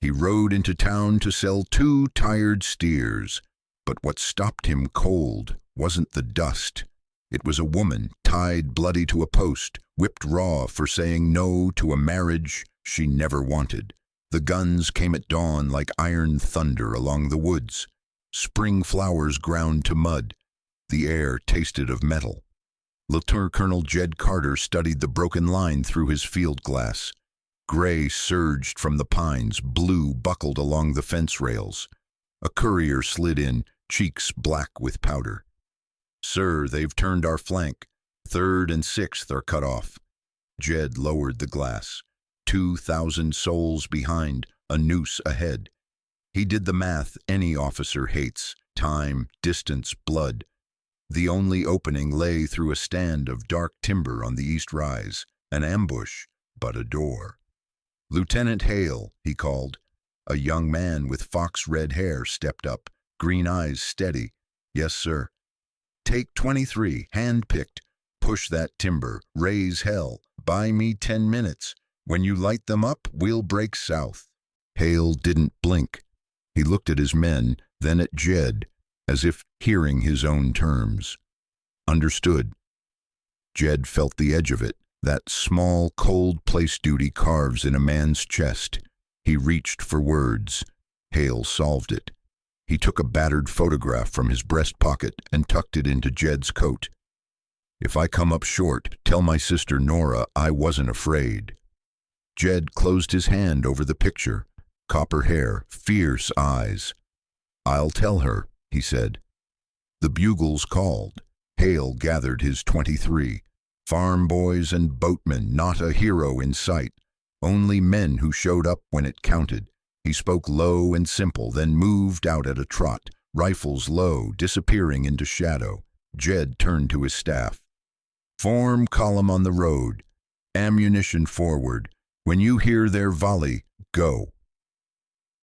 He rode into town to sell 2 tired steers. But what stopped him cold wasn't the dust. It was a woman tied bloody to a post, whipped raw for saying no to a marriage she never wanted. The guns came at dawn like iron thunder along the woods. Spring flowers ground to mud. The air tasted of metal. Lieutenant Colonel Jed Carter studied the broken line through his field glass. Gray surged from the pines, blue buckled along the fence rails. A courier slid in, cheeks black with powder. "Sir, they've turned our flank. 3rd and 6th are cut off." Jed lowered the glass. 2,000 souls behind, a noose ahead. He did the math any officer hates: time, distance, blood. The only opening lay through a stand of dark timber on the east rise, an ambush, but a door. "Lieutenant Hale," he called. A young man with fox-red hair stepped up, green eyes steady. "Yes, sir." "Take 23, hand-picked. Push that timber, raise hell. Buy me 10 minutes. When you light them up, we'll break south." Hale didn't blink. He looked at his men, then at Jed, as if hearing his own terms. "Understood." Jed felt the edge of it, that small, cold place duty carves in a man's chest. He reached for words. Hale solved it. He took a battered photograph from his breast pocket and tucked it into Jed's coat. "If I come up short, tell my sister Nora I wasn't afraid." Jed closed his hand over the picture. Copper hair, fierce eyes. "I'll tell her," he said. The bugles called. Hale gathered his 23. Farm boys and boatmen, not a hero in sight. Only men who showed up when it counted. He spoke low and simple, then moved out at a trot, rifles low, disappearing into shadow. Jed turned to his staff. "Form column on the road. Ammunition forward. When you hear their volley, go."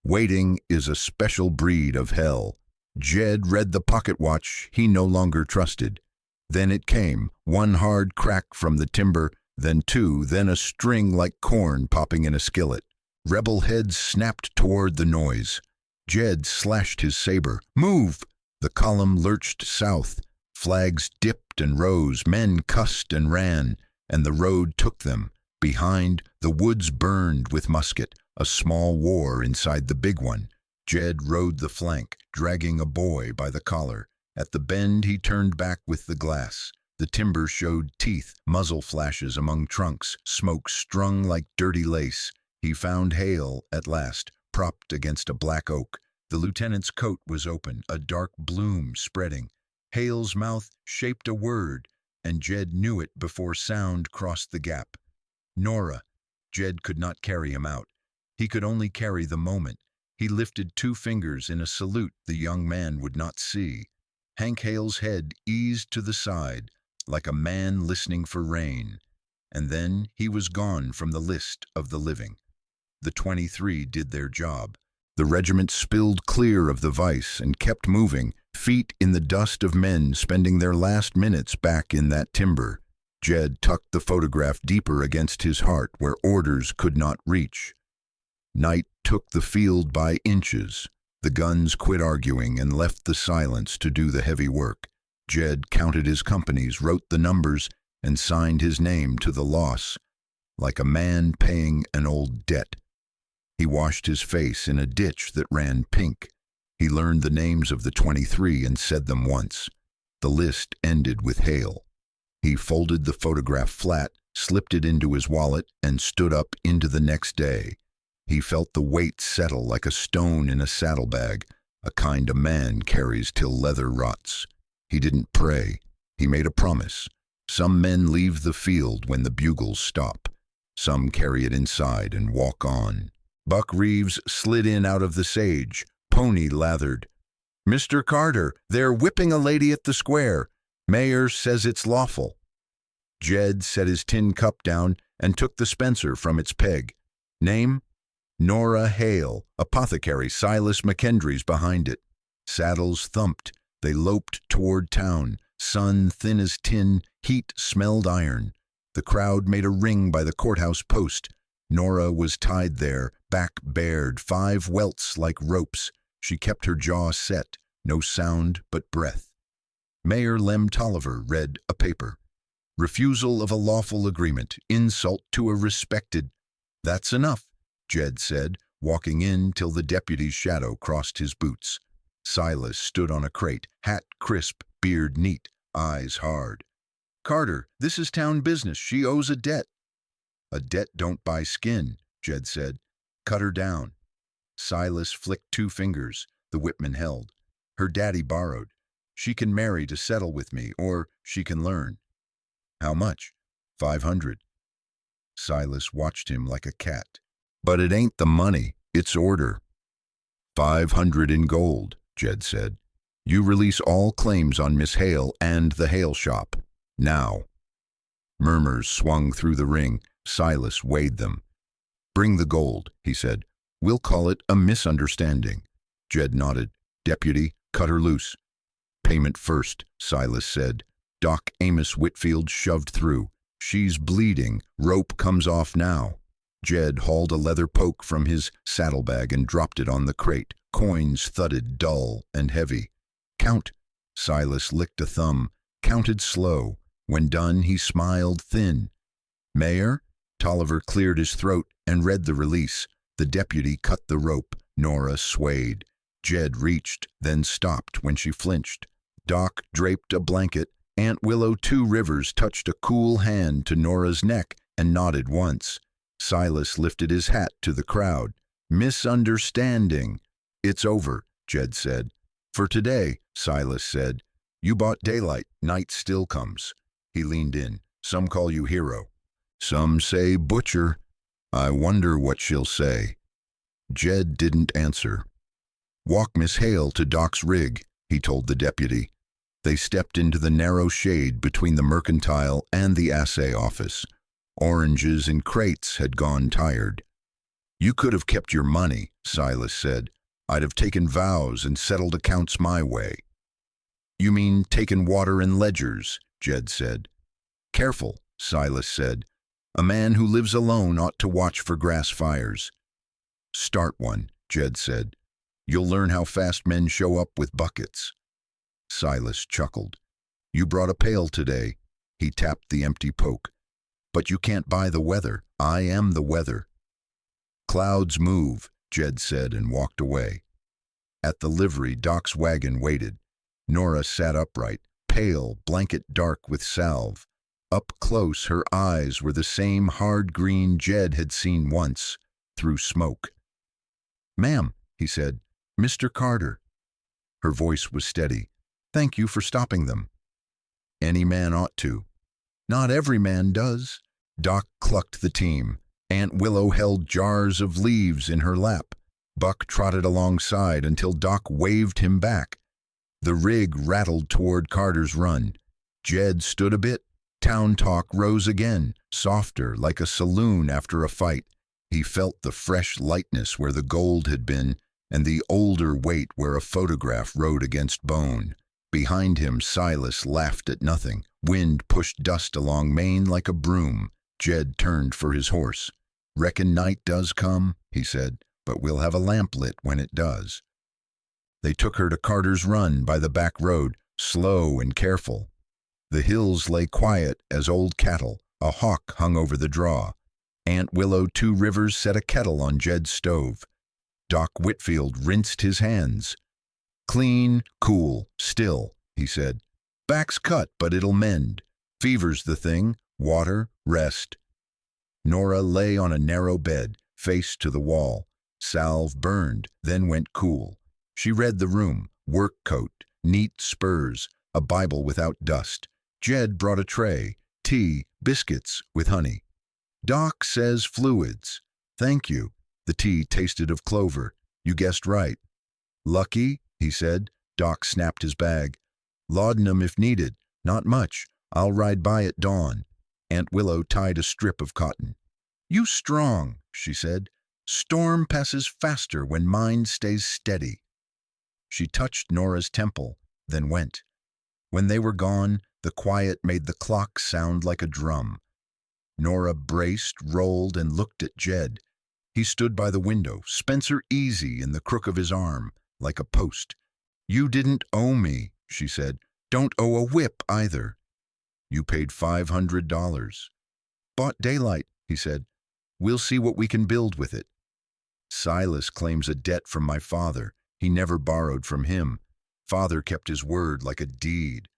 Waiting is a special breed of hell. Jed read the pocket watch he no longer trusted. Then it came, one hard crack from the timber, then 2, then a string like corn popping in a skillet. Rebel heads snapped toward the noise. Jed slashed his saber. "Move!" The column lurched south. Flags dipped and rose, men cussed and ran, and the road took them. Behind, the woods burned with musket, a small war inside the big one. Jed rode the flank, dragging a boy by the collar. At the bend he turned back with the glass. The timber showed teeth, muzzle flashes among trunks, smoke strung like dirty lace. He found Hale at last, propped against a black oak. The lieutenant's coat was open, a dark bloom spreading. Hale's mouth shaped a word, and Jed knew it before sound crossed the gap. "Nora." Jed could not carry him out. He could only carry the moment. He lifted 2 fingers in a salute the young man would not see. Hank Hale's head eased to the side, like a man listening for rain. And then he was gone from the list of the living. The 23 did their job. The regiment spilled clear of the vice and kept moving, feet in the dust of men spending their last minutes back in that timber. Jed tucked the photograph deeper against his heart where orders could not reach. Night took the field by inches. The guns quit arguing and left the silence to do the heavy work. Jed counted his companies, wrote the numbers, and signed his name to the loss, like a man paying an old debt. He washed his face in a ditch that ran pink. He learned the names of the 23 and said them once. The list ended with Hale. He folded the photograph flat, slipped it into his wallet, and stood up into the next day. He felt the weight settle like a stone in a saddlebag, a kind a man carries till leather rots. He didn't pray. He made a promise. Some men leave the field when the bugles stop. Some carry it inside and walk on. Buck Reeves slid in out of the sage, pony lathered. "Mr. Carter, they're whipping a lady at the square. Mayor says it's lawful." Jed set his tin cup down and took the Spencer from its peg. "Name?" "Nora Hale, apothecary. Silas McKendry's behind it." Saddles thumped. They loped toward town. Sun thin as tin, heat smelled iron. The crowd made a ring by the courthouse post. Nora was tied there, back bared, 5 welts like ropes. She kept her jaw set, no sound but breath. Mayor Lem Tolliver read a paper. Refusal of a lawful agreement, insult to a respected. That's enough, Jed said, walking in till the deputy's shadow crossed his boots. Silas stood on a crate, hat crisp, beard neat, eyes hard. Carter, this is town business. She owes a debt. A debt don't buy skin, Jed said. Cut her down. Silas flicked 2 fingers. The whipman held. Her daddy borrowed. She can marry to settle with me, or she can learn. How much? 500. Silas watched him like a cat. But it ain't the money, it's order. 500 in gold, Jed said. You release all claims on Miss Hale and the Hale shop. Now. Murmurs swung through the ring. Silas weighed them. Bring the gold, he said. We'll call it a misunderstanding. Jed nodded. Deputy, cut her loose. Payment first, Silas said. Doc Amos Whitfield shoved through. She's bleeding. Rope comes off now. Jed hauled a leather poke from his saddlebag and dropped it on the crate. Coins thudded dull and heavy. Count. Silas licked a thumb. Counted slow. When done, he smiled thin. Mayor? Tolliver cleared his throat and read the release. The deputy cut the rope. Nora swayed. Jed reached, then stopped when she flinched. Doc draped a blanket. Aunt Willow 2 Rivers touched a cool hand to Nora's neck and nodded once. Silas lifted his hat to the crowd. Misunderstanding. It's over, Jed said. For today, Silas said. You bought daylight, night still comes. He leaned in. Some call you hero. Some say butcher. I wonder what she'll say. Jed didn't answer. Walk Miss Hale to Doc's rig, he told the deputy. They stepped into the narrow shade between the mercantile and the assay office. Oranges in crates had gone tired. You could have kept your money, Silas said. I'd have taken vows and settled accounts my way. You mean taken water in ledgers, Jed said. Careful, Silas said. A man who lives alone ought to watch for grass fires. Start one, Jed said. You'll learn how fast men show up with buckets. Silas chuckled. You brought a pail today. He tapped the empty poke. But you can't buy the weather. I am the weather. Clouds move, Jed said and walked away. At the livery, Doc's wagon waited. Nora sat upright, pale, blanket dark with salve. Up close, her eyes were the same hard green Jed had seen once, through smoke. Ma'am, he said, Mr. Carter. Her voice was steady. Thank you for stopping them. Any man ought to. Not every man does. Doc clucked the team. Aunt Willow held jars of leaves in her lap. Buck trotted alongside until Doc waved him back. The rig rattled toward Carter's run. Jed stood a bit. Town talk rose again, softer, like a saloon after a fight. He felt the fresh lightness where the gold had been, and the older weight where a photograph rode against bone. Behind him, Silas laughed at nothing. Wind pushed dust along Maine like a broom. Jed turned for his horse. Reckon night does come, he said, but we'll have a lamp lit when it does. They took her to Carter's Run by the back road, slow and careful. The hills lay quiet as old cattle. A hawk hung over the draw. Aunt Willow 2 Rivers set a kettle on Jed's stove. Doc Whitfield rinsed his hands. Clean, cool, still, he said. Back's cut, but it'll mend. Fever's the thing. Water, rest. Nora lay on a narrow bed, face to the wall. Salve burned, then went cool. She read the room, work coat, neat spurs, a Bible without dust. Jed brought a tray, tea, biscuits with honey. Doc says fluids. Thank you. The tea tasted of clover. You guessed right. Lucky, he said. Doc snapped his bag. Laudanum if needed. Not much. I'll ride by at dawn. Aunt Willow tied a strip of cotton. You strong, she said. Storm passes faster when mind stays steady. She touched Nora's temple, then went. When they were gone, the quiet made the clock sound like a drum. Nora braced, rolled, and looked at Jed. He stood by the window, Spencer easy in the crook of his arm, like a post. "You didn't owe me," she said. "Don't owe a whip, either." "You paid $500. "Bought daylight," he said. "We'll see what we can build with it." "Silas claims a debt from my father. He never borrowed from him. Father kept his word like a deed."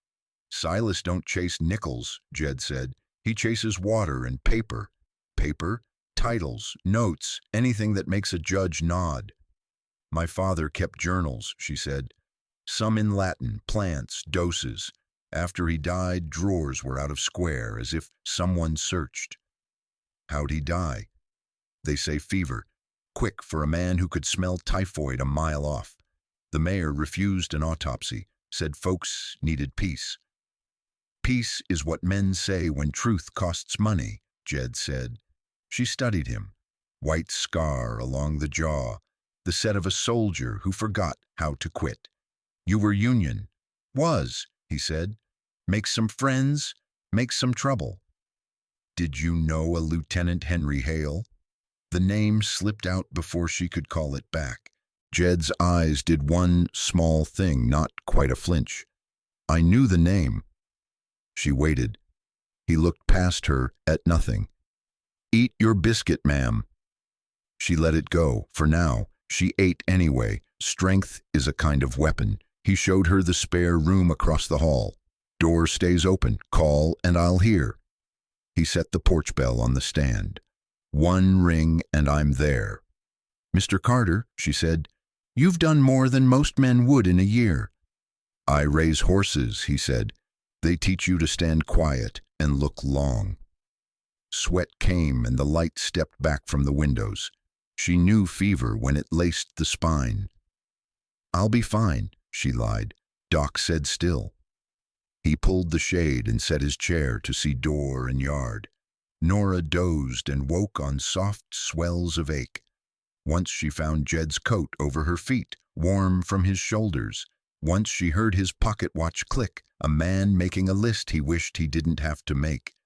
"Silas don't chase nickels," Jed said. "He chases water and paper. Paper, titles, notes, anything that makes a judge nod." "My father kept journals," she said. "Some in Latin, plants, doses. After he died, drawers were out of square, as if someone searched." "How'd he die?" "They say fever. Quick for a man who could smell typhoid a mile off. The mayor refused an autopsy, said folks needed peace." "Peace is what men say when truth costs money," Jed said. She studied him. White scar along the jaw, the set of a soldier who forgot how to quit. "You were Union." "Was," he said. "Make some friends, make some trouble." "Did you know a Lieutenant Henry Hale?" The name slipped out before she could call it back. Jed's eyes did one small thing, not quite a flinch. "I knew the name." She waited. He looked past her at nothing. "Eat your biscuit, ma'am." She let it go, for now. She ate anyway. Strength is a kind of weapon. He showed her the spare room across the hall. "Door stays open. Call and I'll hear." He set the porch bell on the stand. "One ring and I'm there." "Mr. Carter," she said, "you've done more than most men would in a year." "I raise horses," he said. "They teach you to stand quiet and look long." Sweat came and the light stepped back from the windows. She knew fever when it laced the spine. "I'll be fine," she lied. Doc said still. He pulled the shade and set his chair to see door and yard. Nora dozed and woke on soft swells of ache. Once she found Jed's coat over her feet, warm from his shoulders. Once she heard his pocket watch click, a man making a list he wished he didn't have to make.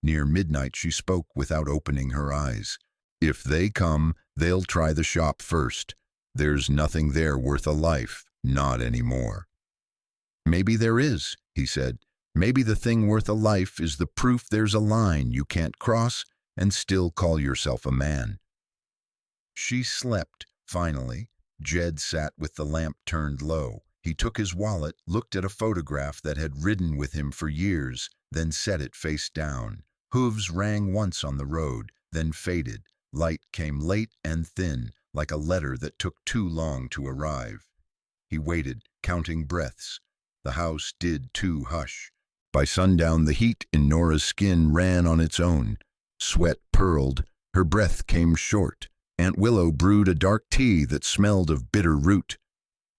Near midnight she spoke without opening her eyes. "If they come, they'll try the shop first. There's nothing there worth a life, not anymore." "Maybe there is," he said. "Maybe the thing worth a life is the proof there's a line you can't cross and still call yourself a man." She slept, finally. Jed sat with the lamp turned low. He took his wallet, looked at a photograph that had ridden with him for years, then set it face down. Hooves rang once on the road, then faded. Light came late and thin, like a letter that took too long to arrive. He waited, counting breaths. The house did too hush. By sundown, the heat in Nora's skin ran on its own. Sweat purled. Her breath came short. Aunt Willow brewed a dark tea that smelled of bitter root.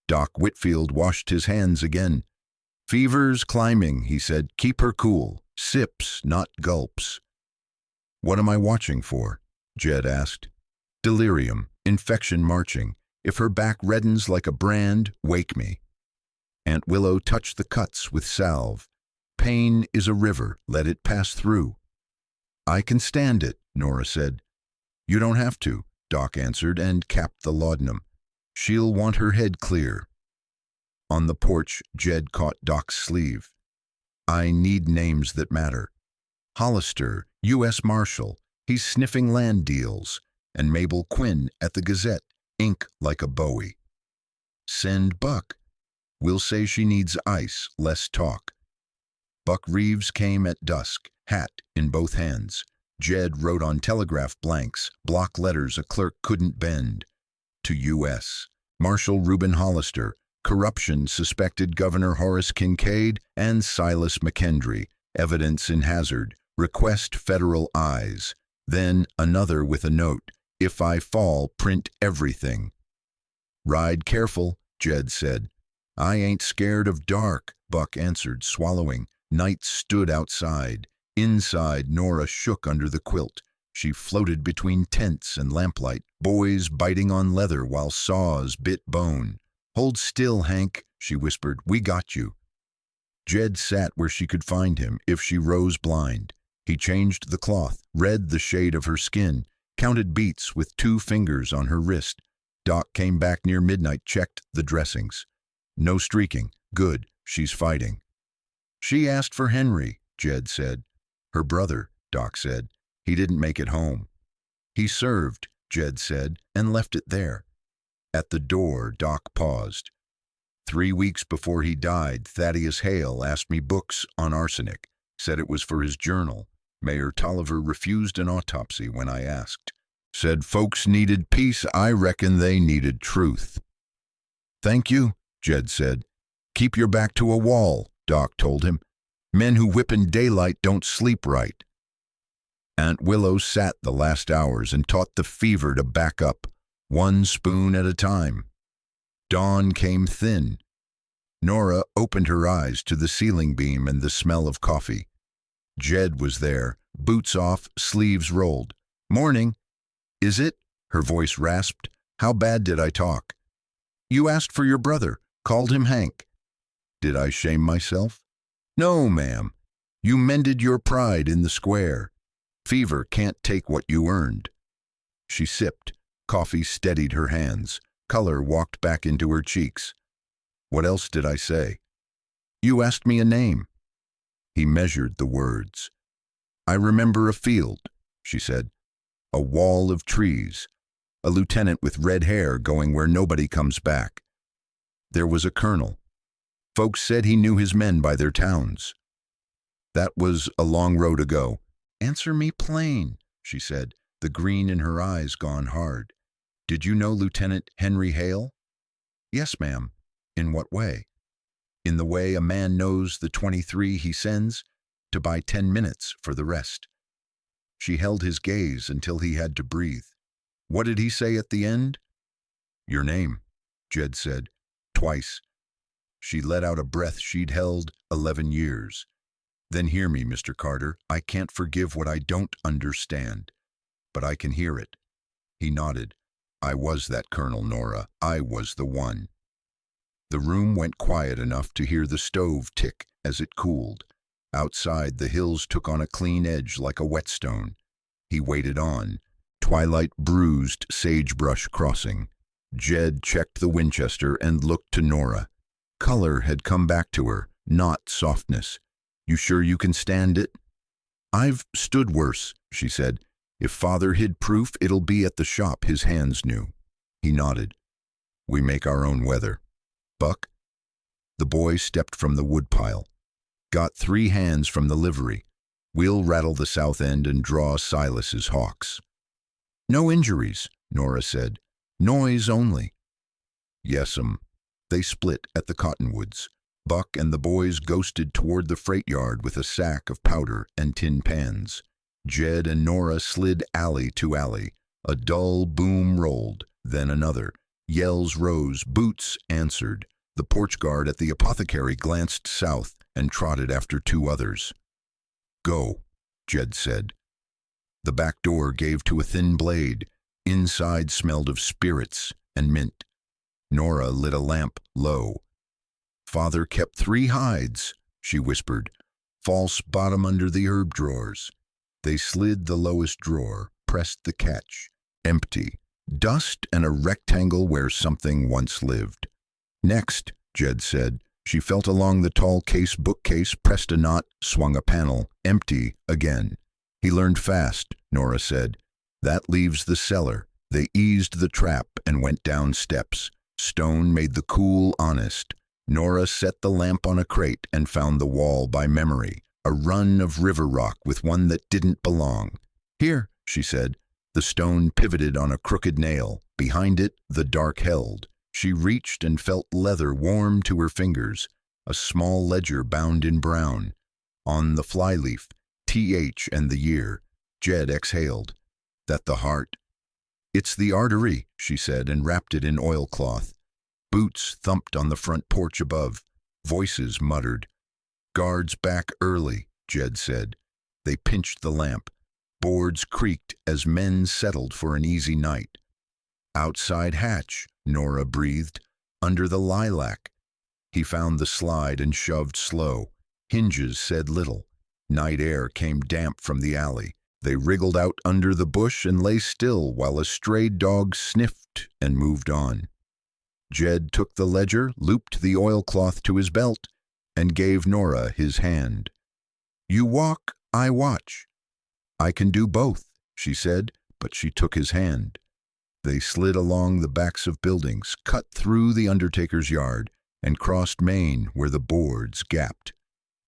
Doc Whitfield washed his hands again. "Fever's climbing," he said. "Keep her cool. Sips, not gulps." "What am I watching for?" Jed asked. "Delirium, infection marching. If her back reddens like a brand, wake me." Aunt Willow touched the cuts with salve. "Pain is a river, let it pass through." "I can stand it," Nora said. "You don't have to," Doc answered and capped the laudanum. "She'll want her head clear." On the porch, Jed caught Doc's sleeve. "I need names that matter. Hollister, U.S. Marshal, he's sniffing land deals, and Mabel Quinn at the Gazette, ink like a Bowie. Send Buck. We'll say she needs ice, less talk." Buck Reeves came at dusk, hat in both hands. Jed wrote on telegraph blanks, block letters a clerk couldn't bend. To U.S. Marshal Reuben Hollister, corruption suspected Governor Horace Kincaid and Silas McKendry, evidence in hazard, request federal eyes. Then another with a note, "If I fall, print everything." "Ride careful," Jed said. "I ain't scared of dark," Buck answered, swallowing. Night stood outside. Inside, Nora shook under the quilt. She floated between tents and lamplight, boys biting on leather while saws bit bone. "Hold still, Hank," she whispered. "We got you." Jed sat where she could find him if she rose blind. He changed the cloth, read the shade of her skin, counted beats with 2 fingers on her wrist. Doc came back near midnight, checked the dressings. No streaking. Good, she's fighting. She asked for Henry, Jed said. Her brother, Doc said. He didn't make it home. He served, Jed said, and left it there. At the door, Doc paused. 3 weeks before he died, Thaddeus Hale asked me books on arsenic, said it was for his journal. Mayor Tolliver refused an autopsy when I asked. Said folks needed peace, I reckon they needed truth. Thank you, Jed said. Keep your back to a wall, Doc told him. Men who whip in daylight don't sleep right. Aunt Willow sat the last hours and taught the fever to back up, 1 spoon at a time. Dawn came thin. Nora opened her eyes to the ceiling beam and the smell of coffee. Jed was there, boots off, sleeves rolled. Morning. Is it? Her voice rasped. How bad did I talk? You asked for your brother, called him Hank. Did I shame myself? No, ma'am. You mended your pride in the square. Fever can't take what you earned. She sipped. Coffee steadied her hands. Color walked back into her cheeks. What else did I say? You asked me a name. He measured the words. I remember a field, she said. A wall of trees. A lieutenant with red hair going where nobody comes back. There was a colonel. Folks said he knew his men by their towns. That was a long road ago. Answer me plain, she said, the green in her eyes gone hard. Did you know Lieutenant Henry Hale? Yes, ma'am. In what way? In the way a man knows the 23 he sends to buy 10 minutes for the rest. She held his gaze until he had to breathe. What did he say at the end? Your name, Jed said, twice. She let out a breath she'd held 11 years. Then hear me, Mr. Carter. I can't forgive what I don't understand, but I can hear it. He nodded. I was that Colonel, Nora. I was the one. The room went quiet enough to hear the stove tick as it cooled. Outside, the hills took on a clean edge like a whetstone. He waited on. Twilight bruised sagebrush crossing. Jed checked the Winchester and looked to Nora. Color had come back to her, not softness. You sure you can stand it? I've stood worse, she said. If Father hid proof, it'll be at the shop his hands knew. He nodded. We make our own weather. Buck? The boy stepped from the woodpile. Got 3 hands from the livery. We'll rattle the south end and draw Silas's hawks. No injuries, Nora said. Noise only. Yes'm. They split at the cottonwoods. Buck and the boys ghosted toward the freight yard with a sack of powder and tin pans. Jed and Nora slid alley to alley. A dull boom rolled, then another. Yells rose, boots answered. The porch guard at the apothecary glanced south and trotted after 2 others. Go, Jed said. The back door gave to a thin blade. Inside smelled of spirits and mint. Nora lit a lamp low. Father kept 3 hides, she whispered. False bottom under the herb drawers. They slid the lowest drawer, pressed the catch. Empty. Dust and a rectangle where something once lived. Next, Jed said. She felt along the tall bookcase, pressed a knot, swung a panel. Empty again. He learned fast, Nora said. That leaves the cellar. They eased the trap and went down steps. Stone made the cool honest. Nora set the lamp on a crate and found the wall by memory. A run of river rock with one that didn't belong. Here, she said. The stone pivoted on a crooked nail. Behind it, the dark held. She reached and felt leather warm to her fingers. A small ledger bound in brown. On the flyleaf, TH and the year. Jed exhaled. That the heart? It's the artery, she said, and wrapped it in oilcloth. Boots thumped on the front porch above. Voices muttered. Guards back early, Jed said. They pinched the lamp. Boards creaked as men settled for an easy night. Outside hatch, Nora breathed. Under the lilac. He found the slide and shoved slow. Hinges said little. Night air came damp from the alley. They wriggled out under the bush and lay still while a stray dog sniffed and moved on. Jed took the ledger, looped the oilcloth to his belt, and gave Nora his hand. "You walk, I watch." "I can do both," she said, but she took his hand. They slid along the backs of buildings, cut through the undertaker's yard, and crossed Main where the boards gapped.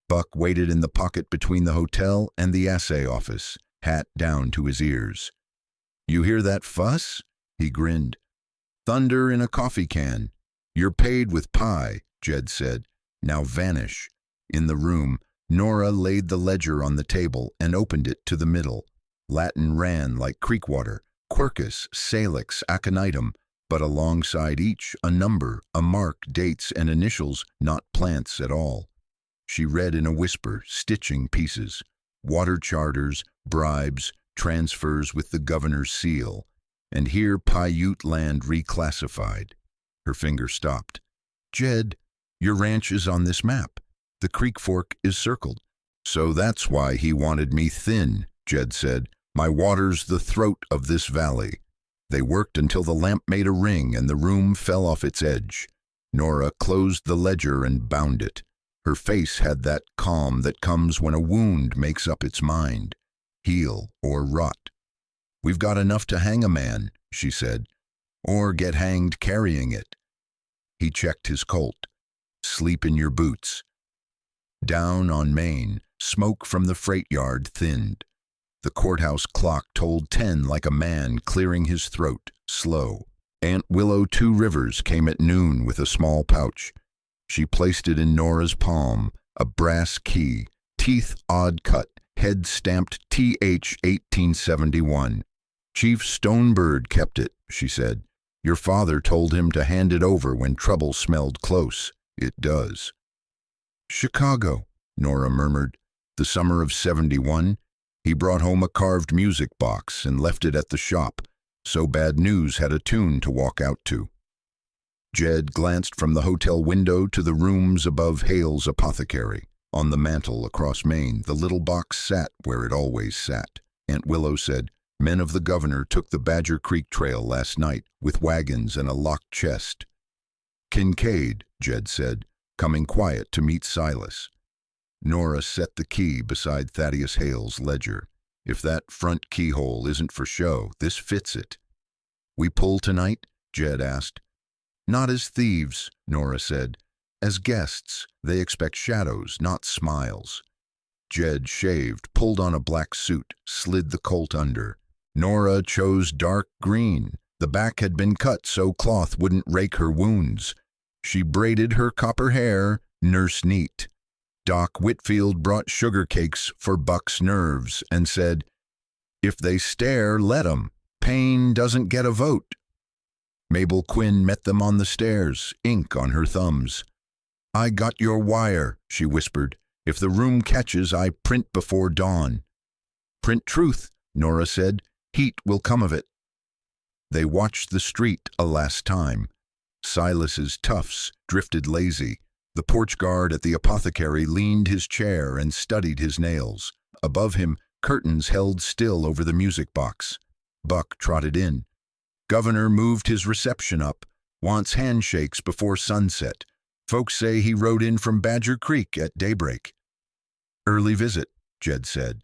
Buck waited in the pocket between the hotel and the assay office, hat down to his ears. "You hear that fuss?" He grinned. "Thunder in a coffee can." "You're paid with pie," Jed said. "Now vanish." In the room, Nora laid the ledger on the table and opened it to the middle. Latin ran like creek water, quercus, salix, aconitum, but alongside each a number, a mark, dates, and initials, not plants at all. She read in a whisper, stitching pieces. Water charters, bribes, transfers with the governor's seal. And here Paiute land reclassified. Her finger stopped. "Jed, your ranch is on this map. The creek fork is circled." "So that's why he wanted me thin," Jed said. "My water's the throat of this valley." They worked until the lamp made a ring and the room fell off its edge. Nora closed the ledger and bound it. Her face had that calm that comes when a wound makes up its mind. Heal or rot. "We've got enough to hang a man," she said, "or get hanged carrying it." He checked his Colt. "Sleep in your boots." Down on Main, smoke from the freight yard thinned. The courthouse clock told 10 like a man clearing his throat, slow. Aunt Willow Two Rivers came at noon with a small pouch. She placed it in Nora's palm, a brass key, teeth odd cut, head stamped TH 1871. "Chief Stonebird kept it," she said. "Your father told him to hand it over when trouble smelled close. It does." "Chicago," Nora murmured. "The summer of 71. He brought home a carved music box and left it at the shop, so Bad News had a tune to walk out to." Jed glanced from the hotel window to the rooms above Hale's apothecary. On the mantel across Main, the little box sat where it always sat. Aunt Willow said, "Men of the governor took the Badger Creek Trail last night with wagons and a locked chest." "Kincaid," Jed said, coming quiet to meet Silas. Nora set the key beside Thaddeus Hale's ledger. "If that front keyhole isn't for show, this fits it." "We pull tonight?" Jed asked. "Not as thieves," Nora said. "As guests. They expect shadows, not smiles." Jed shaved, pulled on a black suit, slid the Colt under. Nora chose dark green. The back had been cut so cloth wouldn't rake her wounds. She braided her copper hair, nurse neat. Doc Whitfield brought sugar cakes for Buck's nerves and said, "If they stare, let 'em. Pain doesn't get a vote." Mabel Quinn met them on the stairs, ink on her thumbs. "I got your wire," she whispered. "If the room catches, I print before dawn." "Print truth," Nora said. "Heat will come of it." They watched the street a last time. Silas's tufts drifted lazy. The porch guard at the apothecary leaned his chair and studied his nails. Above him, curtains held still over the music box. Buck trotted in. "Governor moved his reception up. Wants handshakes before sunset. Folks say he rode in from Badger Creek at daybreak." "Early visit," Jed said.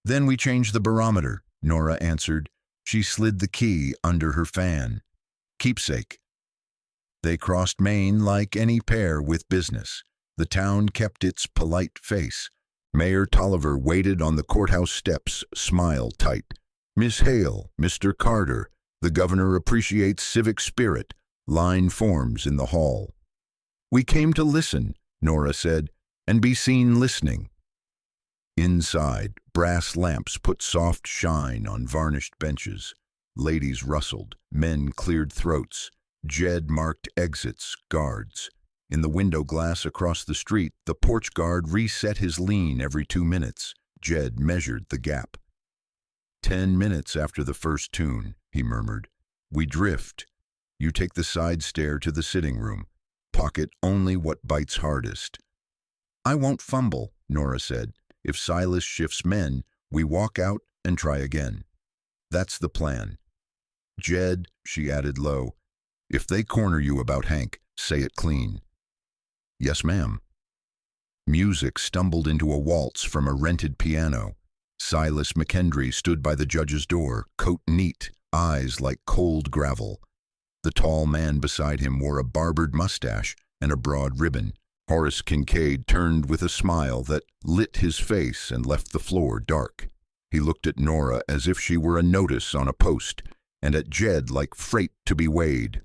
"Then we changed the barometer," Nora answered. She slid the key under her fan. "Keepsake." They crossed Main like any pair with business. The town kept its polite face. Mayor Tolliver waited on the courthouse steps, smile tight. "Miss Hale, Mr. Carter, the governor appreciates civic spirit." Line forms in the hall. "We came to listen," Nora said, "and be seen listening." Inside, brass lamps put soft shine on varnished benches. Ladies rustled, men cleared throats. Jed marked exits, guards. In the window glass across the street, the porch guard reset his lean every 2 minutes. Jed measured the gap. 10 minutes after the first tune, he murmured. "We drift. You take the side stair to the sitting room. Pocket only what bites hardest." "I won't fumble," Nora said. If Silas shifts men, we walk out and try again. That's the plan. Jed, she added low, if they corner you about Hank, say it clean. Yes, ma'am. Music stumbled into a waltz from a rented piano. Silas McKendry stood by the judge's door, coat neat, eyes like cold gravel. The tall man beside him wore a barbered mustache and a broad ribbon. Horace Kincaid turned with a smile that lit his face and left the floor dark. He looked at Nora as if she were a notice on a post, and at Jed like freight to be weighed.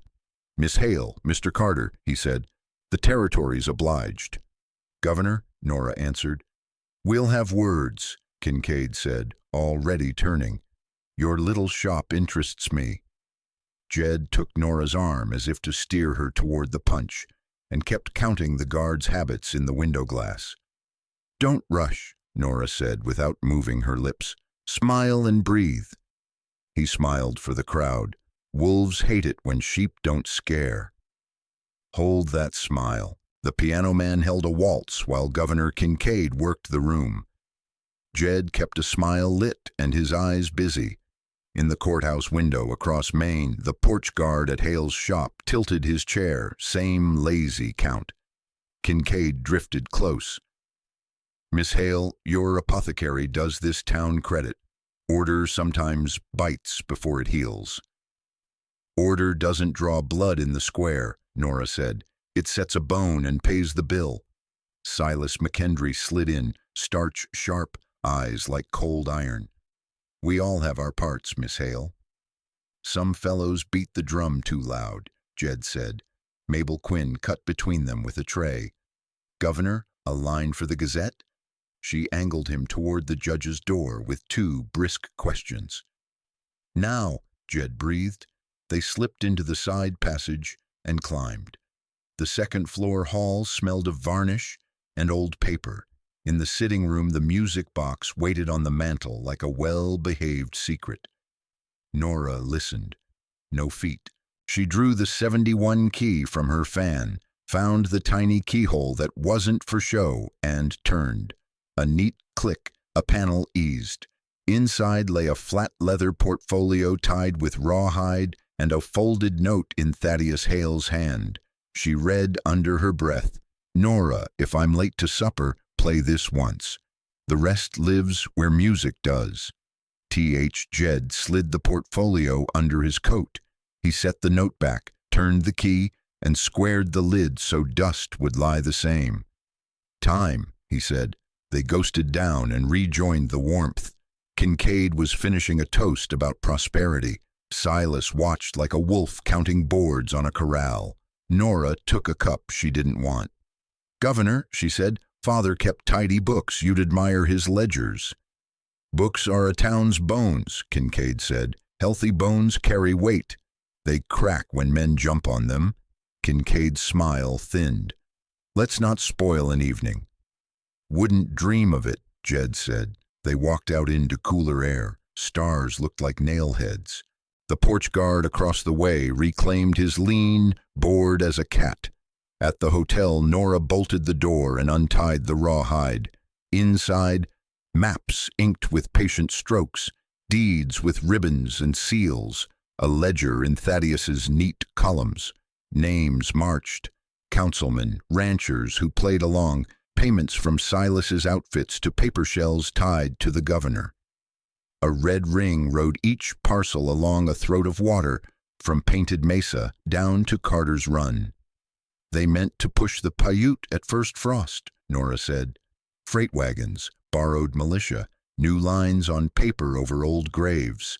Miss Hale, Mr. Carter, he said, the territory's obliged. Governor, Nora answered. We'll have words, Kincaid said, already turning. Your little shop interests me. Jed took Nora's arm as if to steer her toward the punch, and kept counting the guard's habits in the window glass. Don't rush, Nora said without moving her lips. Smile and breathe. He smiled for the crowd. Wolves hate it when sheep don't scare. Hold that smile. The piano man held a waltz while Governor Kincaid worked the room. Jed kept a smile lit and his eyes busy. In the courthouse window across Main, the porch guard at Hale's shop tilted his chair, same lazy count. Kincaid drifted close. Miss Hale, your apothecary does this town credit. Order sometimes bites before it heals. Order doesn't draw blood in the square, Nora said. It sets a bone and pays the bill. Silas McKendry slid in, starch sharp, eyes like cold iron. We all have our parts, Miss Hale. Some fellows beat the drum too loud, Jed said. Mabel Quinn cut between them with a tray. Governor, a line for the Gazette? She angled him toward the judge's door with two brisk questions. Now, Jed breathed. They slipped into the side passage and climbed. The second-floor hall smelled of varnish and old paper. In the sitting room, the music box waited on the mantel like a well-behaved secret. Nora listened. No feet. She drew the 71 key from her fan, found the tiny keyhole that wasn't for show, and turned. A neat click, a panel eased. Inside lay a flat leather portfolio tied with rawhide and a folded note in Thaddeus Hale's hand. She read under her breath, Nora, if I'm late to supper, play this once. The rest lives where music does. T.H. Jed slid the portfolio under his coat. He set the note back, turned the key, and squared the lid so dust would lie the same. Time, he said. They ghosted down and rejoined the warmth. Kincaid was finishing a toast about prosperity. Silas watched like a wolf counting boards on a corral. Nora took a cup she didn't want. Governor, she said, Father kept tidy books. You'd admire his ledgers. Books are a town's bones, Kincaid said. Healthy bones carry weight. They crack when men jump on them. Kincaid's smile thinned. Let's not spoil an evening. Wouldn't dream of it, Jed said. They walked out into cooler air. Stars looked like nailheads. The porch guard across the way reclaimed his lean, bored as a cat. At the hotel, Nora bolted the door and untied the rawhide. Inside, maps inked with patient strokes, deeds with ribbons and seals, a ledger in Thaddeus's neat columns. Names marched, councilmen, ranchers who played along, payments from Silas's outfits to paper shells tied to the governor. A red ring rode each parcel along a throat of water, from Painted Mesa down to Carter's Run. They meant to push the Paiute at first frost, Nora said. Freight wagons, borrowed militia, new lines on paper over old graves.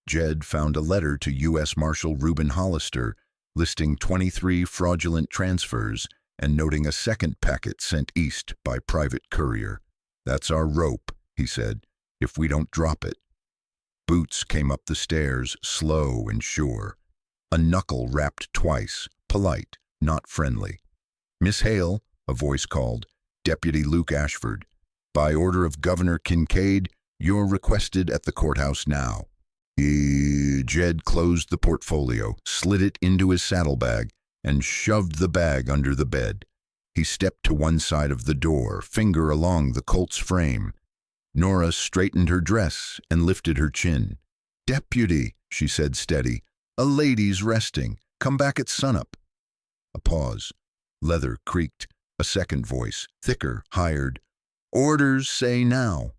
Jed found a letter to U.S. Marshal Reuben Hollister, listing 23 fraudulent transfers and noting a second packet sent east by private courier. That's our rope, he said, if we don't drop it. Boots came up the stairs, slow and sure. A knuckle rapped twice, polite, not friendly. Miss Hale, a voice called, Deputy Luke Ashford. By order of Governor Kincaid, you're requested at the courthouse now. Jed closed the portfolio, slid it into his saddlebag, and shoved the bag under the bed. He stepped to one side of the door, finger along the Colt's frame. Nora straightened her dress and lifted her chin. "Deputy," she said steady, "a lady's resting. Come back at sunup." A pause. Leather creaked. A second voice, thicker, hired. "Orders say now."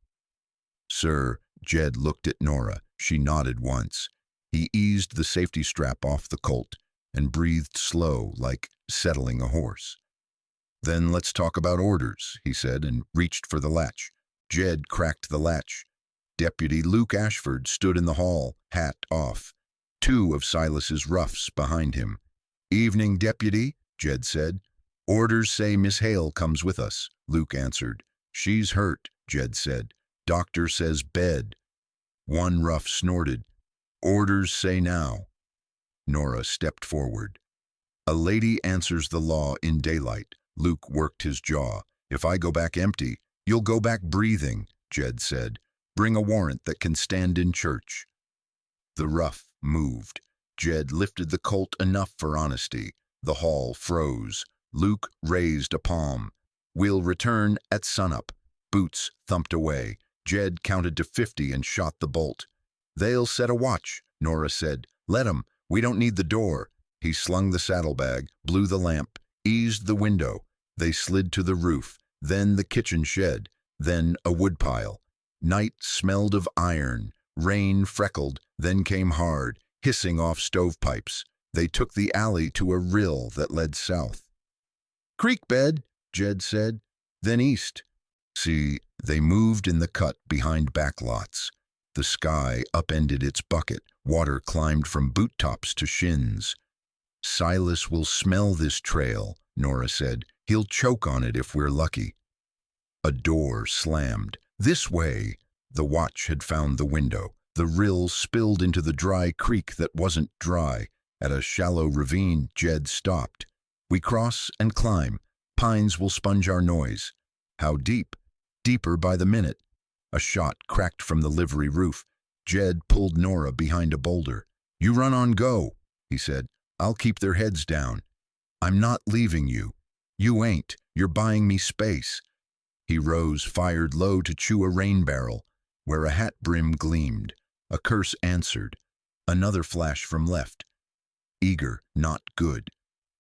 "Sir." Jed looked at Nora. She nodded once. He eased the safety strap off the Colt and breathed slow, like settling a horse. "Then let's talk about orders," he said, and reached for the latch. Jed cracked the latch. Deputy Luke Ashford stood in the hall, hat off. Two of Silas's roughs behind him. "Evening, Deputy," Jed said. "Orders say Miss Hale comes with us," Luke answered. "She's hurt," Jed said. "Doctor says bed." One rough snorted. "Orders say now." Nora stepped forward. "A lady answers the law in daylight." Luke worked his jaw. "If I go back empty, you'll go back breathing," Jed said. "Bring a warrant that can stand in church." The rough moved. Jed lifted the Colt enough for honesty. The hall froze. Luke raised a palm. "We'll return at sunup." Boots thumped away. Jed counted to 50 and shot the bolt. "They'll set a watch," Nora said. "Let 'em. We don't need the door." He slung the saddlebag, blew the lamp, eased the window. They slid to the roof, then the kitchen shed, then a woodpile. Night smelled of iron. Rain freckled, then came hard, hissing off stovepipes. They took the alley to a rill that led south. "Creek bed," Jed said, "then east." See, they moved in the cut behind backlots. The sky upended its bucket. Water climbed from boot tops to shins. "Silas will smell this trail," Nora said. "He'll choke on it if we're lucky." A door slammed. "This way." The watch had found the window. The rill spilled into the dry creek that wasn't dry. At a shallow ravine, Jed stopped. "We cross and climb. Pines will sponge our noise." "How deep?" "Deeper by the minute." A shot cracked from the livery roof. Jed pulled Nora behind a boulder. "You run on go," he said. "I'll keep their heads down." "I'm not leaving you." "You ain't. You're buying me space." He rose, fired low to chew a rain barrel, where a hat brim gleamed. A curse answered. Another flash from left. Eager, not good.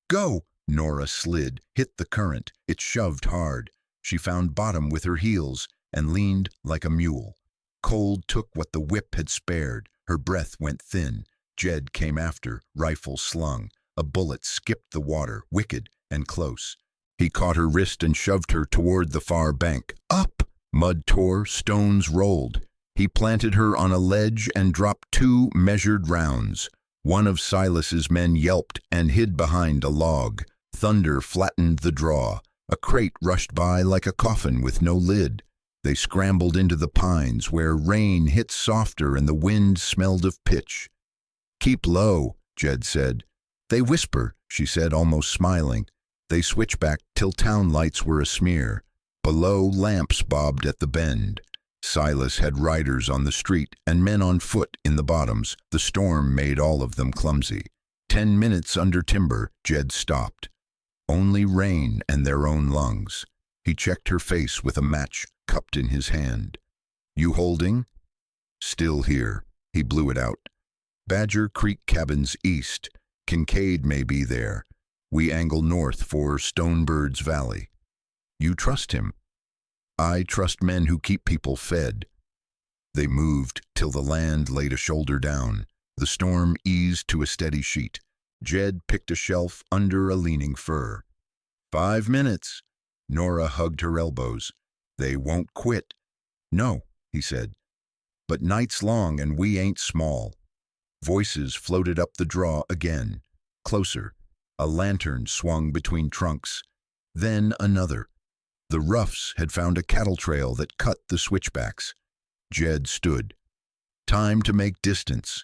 "Go!" Nora slid, hit the current. It shoved hard. She found bottom with her heels and leaned like a mule. Cold took what the whip had spared. Her breath went thin. Jed came after, rifle slung. A bullet skipped the water, wicked and close. He caught her wrist and shoved her toward the far bank. Up! Mud tore, stones rolled. He planted her on a ledge and dropped 2 measured rounds. One of Silas's men yelped and hid behind a log. Thunder flattened the draw. A crate rushed by like a coffin with no lid. They scrambled into the pines where rain hit softer and the wind smelled of pitch. "Keep low," Jed said. "They whisper," she said, almost smiling. They switchbacked till town lights were a smear. Below, lamps bobbed at the bend. Silas had riders on the street and men on foot in the bottoms. The storm made all of them clumsy. 10 minutes under timber, Jed stopped. Only rain and their own lungs. He checked her face with a match cupped in his hand. "You holding?" "Still here." He blew it out. "Badger Creek cabins east. Kincaid may be there. We angle north for Stonebird's Valley." "You trust him?" "I trust men who keep people fed." They moved till the land laid a shoulder down. The storm eased to a steady sheet. Jed picked a shelf under a leaning fir. 5 minutes. Nora hugged her elbows. "They won't quit." "No," he said. "But night's long and we ain't small." Voices floated up the draw again. Closer. A lantern swung between trunks. Then another. The roughs had found a cattle trail that cut the switchbacks. Jed stood. Time to make distance.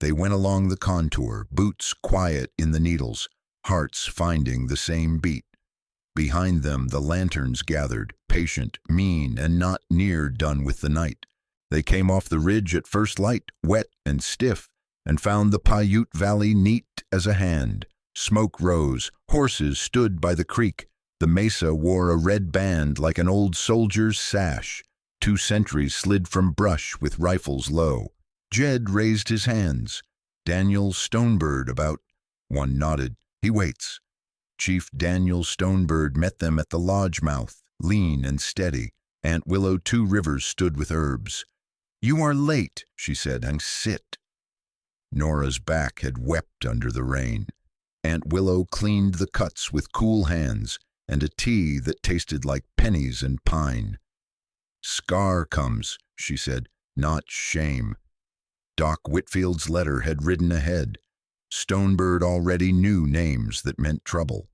They went along the contour, boots quiet in the needles, hearts finding the same beat. Behind them the lanterns gathered, patient, mean, and not near done with the night. They came off the ridge at first light, wet and stiff, and found the Paiute Valley neat as a hand. Smoke rose, horses stood by the creek. The mesa wore a red band like an old soldier's sash. 2 sentries slid from brush with rifles low. Jed raised his hands. Daniel Stonebird about. One nodded. He waits. Chief Daniel Stonebird met them at the lodge mouth, lean and steady. Aunt Willow 2 Rivers stood with herbs. "You are late," she said, "and sit." Nora's back had wept under the rain. Aunt Willow cleaned the cuts with cool hands and a tea that tasted like pennies and pine. "Scar comes," she said, "not shame." Doc Whitfield's letter had ridden ahead. Stonebird already knew names that meant trouble.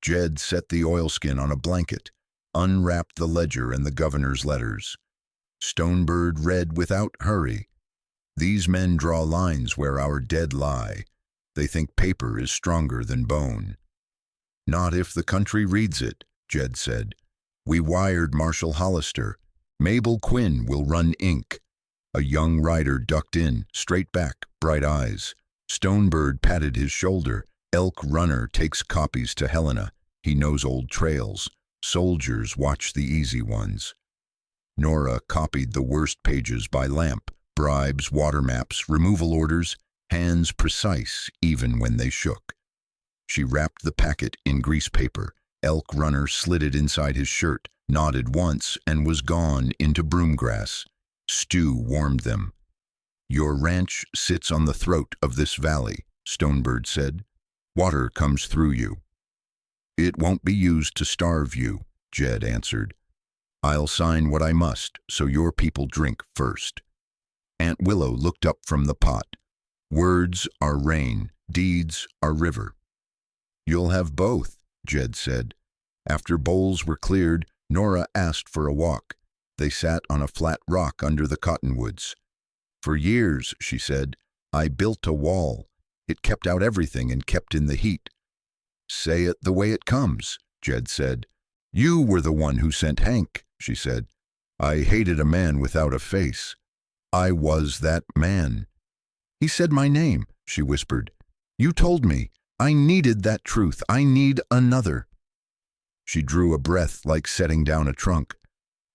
Jed set the oilskin on a blanket, unwrapped the ledger and the governor's letters. Stonebird read without hurry. "These men draw lines where our dead lie. They think paper is stronger than bone." "Not if the country reads it," Jed said. "We wired Marshal Hollister. Mabel Quinn will run ink." A young rider ducked in, straight back, bright eyes. Stonebird patted his shoulder. "Elk Runner takes copies to Helena. He knows old trails. Soldiers watch the easy ones." Nora copied the worst pages by lamp. Bribes, water maps, removal orders, hands precise even when they shook. She wrapped the packet in grease paper. Elk Runner slid it inside his shirt, nodded once, and was gone into broomgrass. Stew warmed them. "Your ranch sits on the throat of this valley," Stonebird said. "Water comes through you." "It won't be used to starve you," Jed answered. "I'll sign what I must, so your people drink first." Aunt Willow looked up from the pot. "Words are rain, deeds are river." "You'll have both," Jed said. After bowls were cleared, Nora asked for a walk. They sat on a flat rock under the cottonwoods. "For years," she said, "I built a wall. It kept out everything and kept in the heat." "Say it the way it comes," Jed said. "You were the one who sent Hank," she said. "I hated a man without a face. I was that man." "He said my name," she whispered. "You told me. I needed that truth. I need another." She drew a breath like setting down a trunk.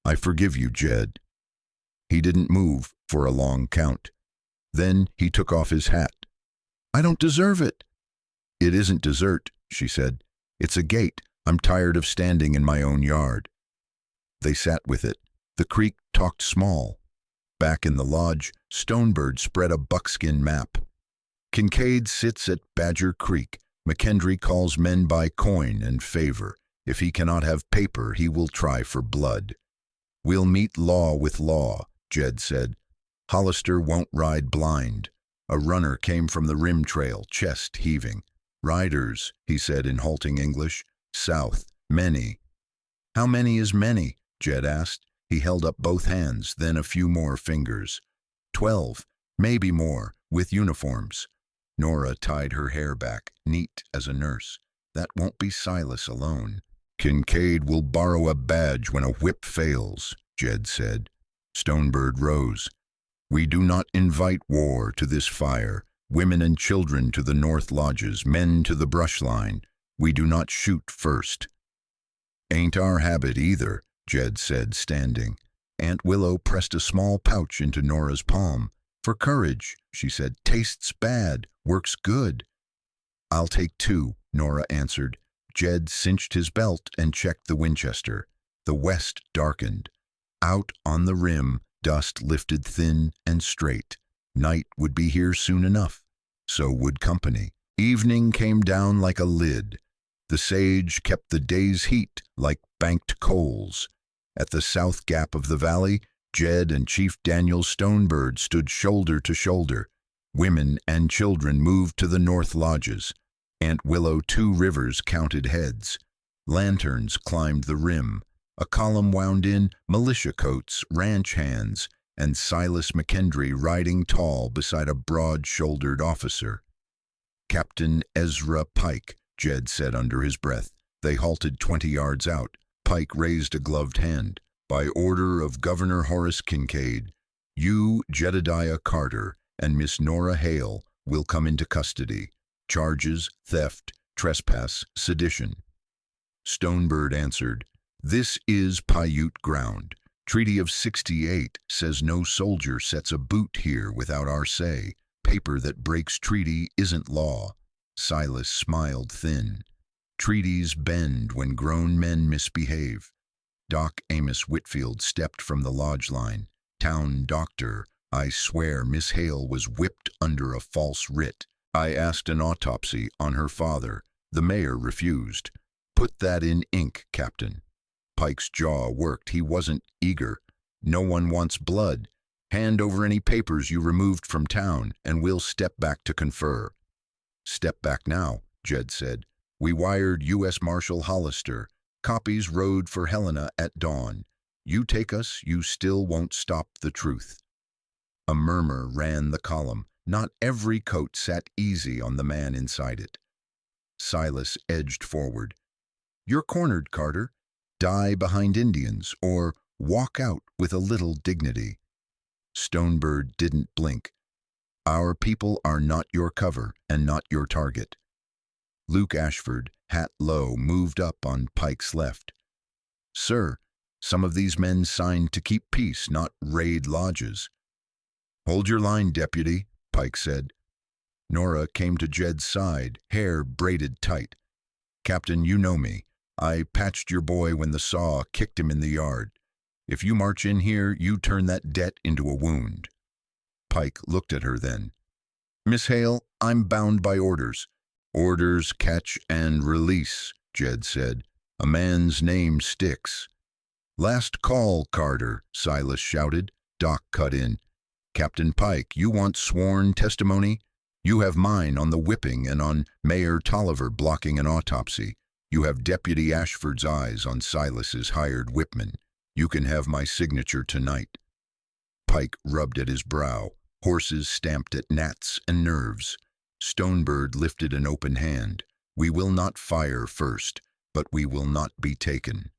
"I forgive you, Jed." He didn't move for a long count. Then he took off his hat. "I don't deserve it." "It isn't dessert," she said. "It's a gate. I'm tired of standing in my own yard." They sat with it. The creek talked small. Back in the lodge, Stonebird spread a buckskin map. "Kincaid sits at Badger Creek. McKendry calls men by coin and favor. If he cannot have paper, he will try for blood. We'll meet law with law," Jed said. "Hollister won't ride blind." A runner came from the rim trail, chest heaving. "Riders," he said in halting English. "South. Many." "How many is many?" Jed asked. He held up both hands, then a few more fingers. 12, maybe more, with uniforms. Nora tied her hair back, neat as a nurse. "That won't be Silas alone." "Kincaid will borrow a badge when a whip fails," Jed said. Stonebird rose. "We do not invite war to this fire. Women and children to the north lodges, men to the brush line. We do not shoot first." "Ain't our habit either," Jed said, standing. Aunt Willow pressed a small pouch into Nora's palm. "For courage," she said. "Tastes bad, works good." "I'll take 2, Nora answered. Jed cinched his belt and checked the Winchester. The west darkened. Out on the rim, dust lifted thin and straight. Night would be here soon enough. So would company. Evening came down like a lid. The sage kept the day's heat like banked coals. At the south gap of the valley, Jed and Chief Daniel Stonebird stood shoulder to shoulder. Women and children moved to the north lodges. Aunt Willow 2 Rivers counted heads. Lanterns climbed the rim. A column wound in, militia coats, ranch hands, and Silas McKendry riding tall beside a broad-shouldered officer. "Captain Ezra Pike," Jed said under his breath. They halted 20 yards out. Pike raised a gloved hand. "By order of Governor Horace Kincaid, you, Jedediah Carter, and Miss Nora Hale will come into custody. Charges, theft, trespass, sedition." Stonebird answered, "This is Paiute ground. Treaty of '68 says no soldier sets a boot here without our say. Paper that breaks treaty isn't law." Silas smiled thin. "Treaties bend when grown men misbehave." Doc Amos Whitfield stepped from the lodge line. "Town doctor, I swear Miss Hale was whipped under a false writ. I asked an autopsy on her father. The mayor refused." "Put that in ink, Captain." Pike's jaw worked. He wasn't eager. "No one wants blood. Hand over any papers you removed from town, and we'll step back to confer." "Step back now," Jed said. "We wired U.S. Marshal Hollister. Copies rode for Helena at dawn. You take us, you still won't stop the truth." A murmur ran the column. Not every coat sat easy on the man inside it. Silas edged forward. "You're cornered, Carter. Die behind Indians, or walk out with a little dignity." Stonebird didn't blink. "Our people are not your cover and not your target." Luke Ashford, hat low, moved up on Pike's left. "Sir, some of these men signed to keep peace, not raid lodges." "Hold your line, deputy," Pike said. Nora came to Jed's side, hair braided tight. "Captain, you know me. I patched your boy when the saw kicked him in the yard. If you march in here, you turn that debt into a wound." Pike looked at her then. "Miss Hale, I'm bound by orders." "Orders catch and release," Jed said. "A man's name sticks." "Last call, Carter," Silas shouted. Doc cut in. "Captain Pike, you want sworn testimony? You have mine on the whipping and on Mayor Tolliver blocking an autopsy. You have Deputy Ashford's eyes on Silas's hired whipman. You can have my signature tonight." Pike rubbed at his brow. Horses stamped at gnats and nerves. Stonebird lifted an open hand. "We will not fire first, but we will not be taken."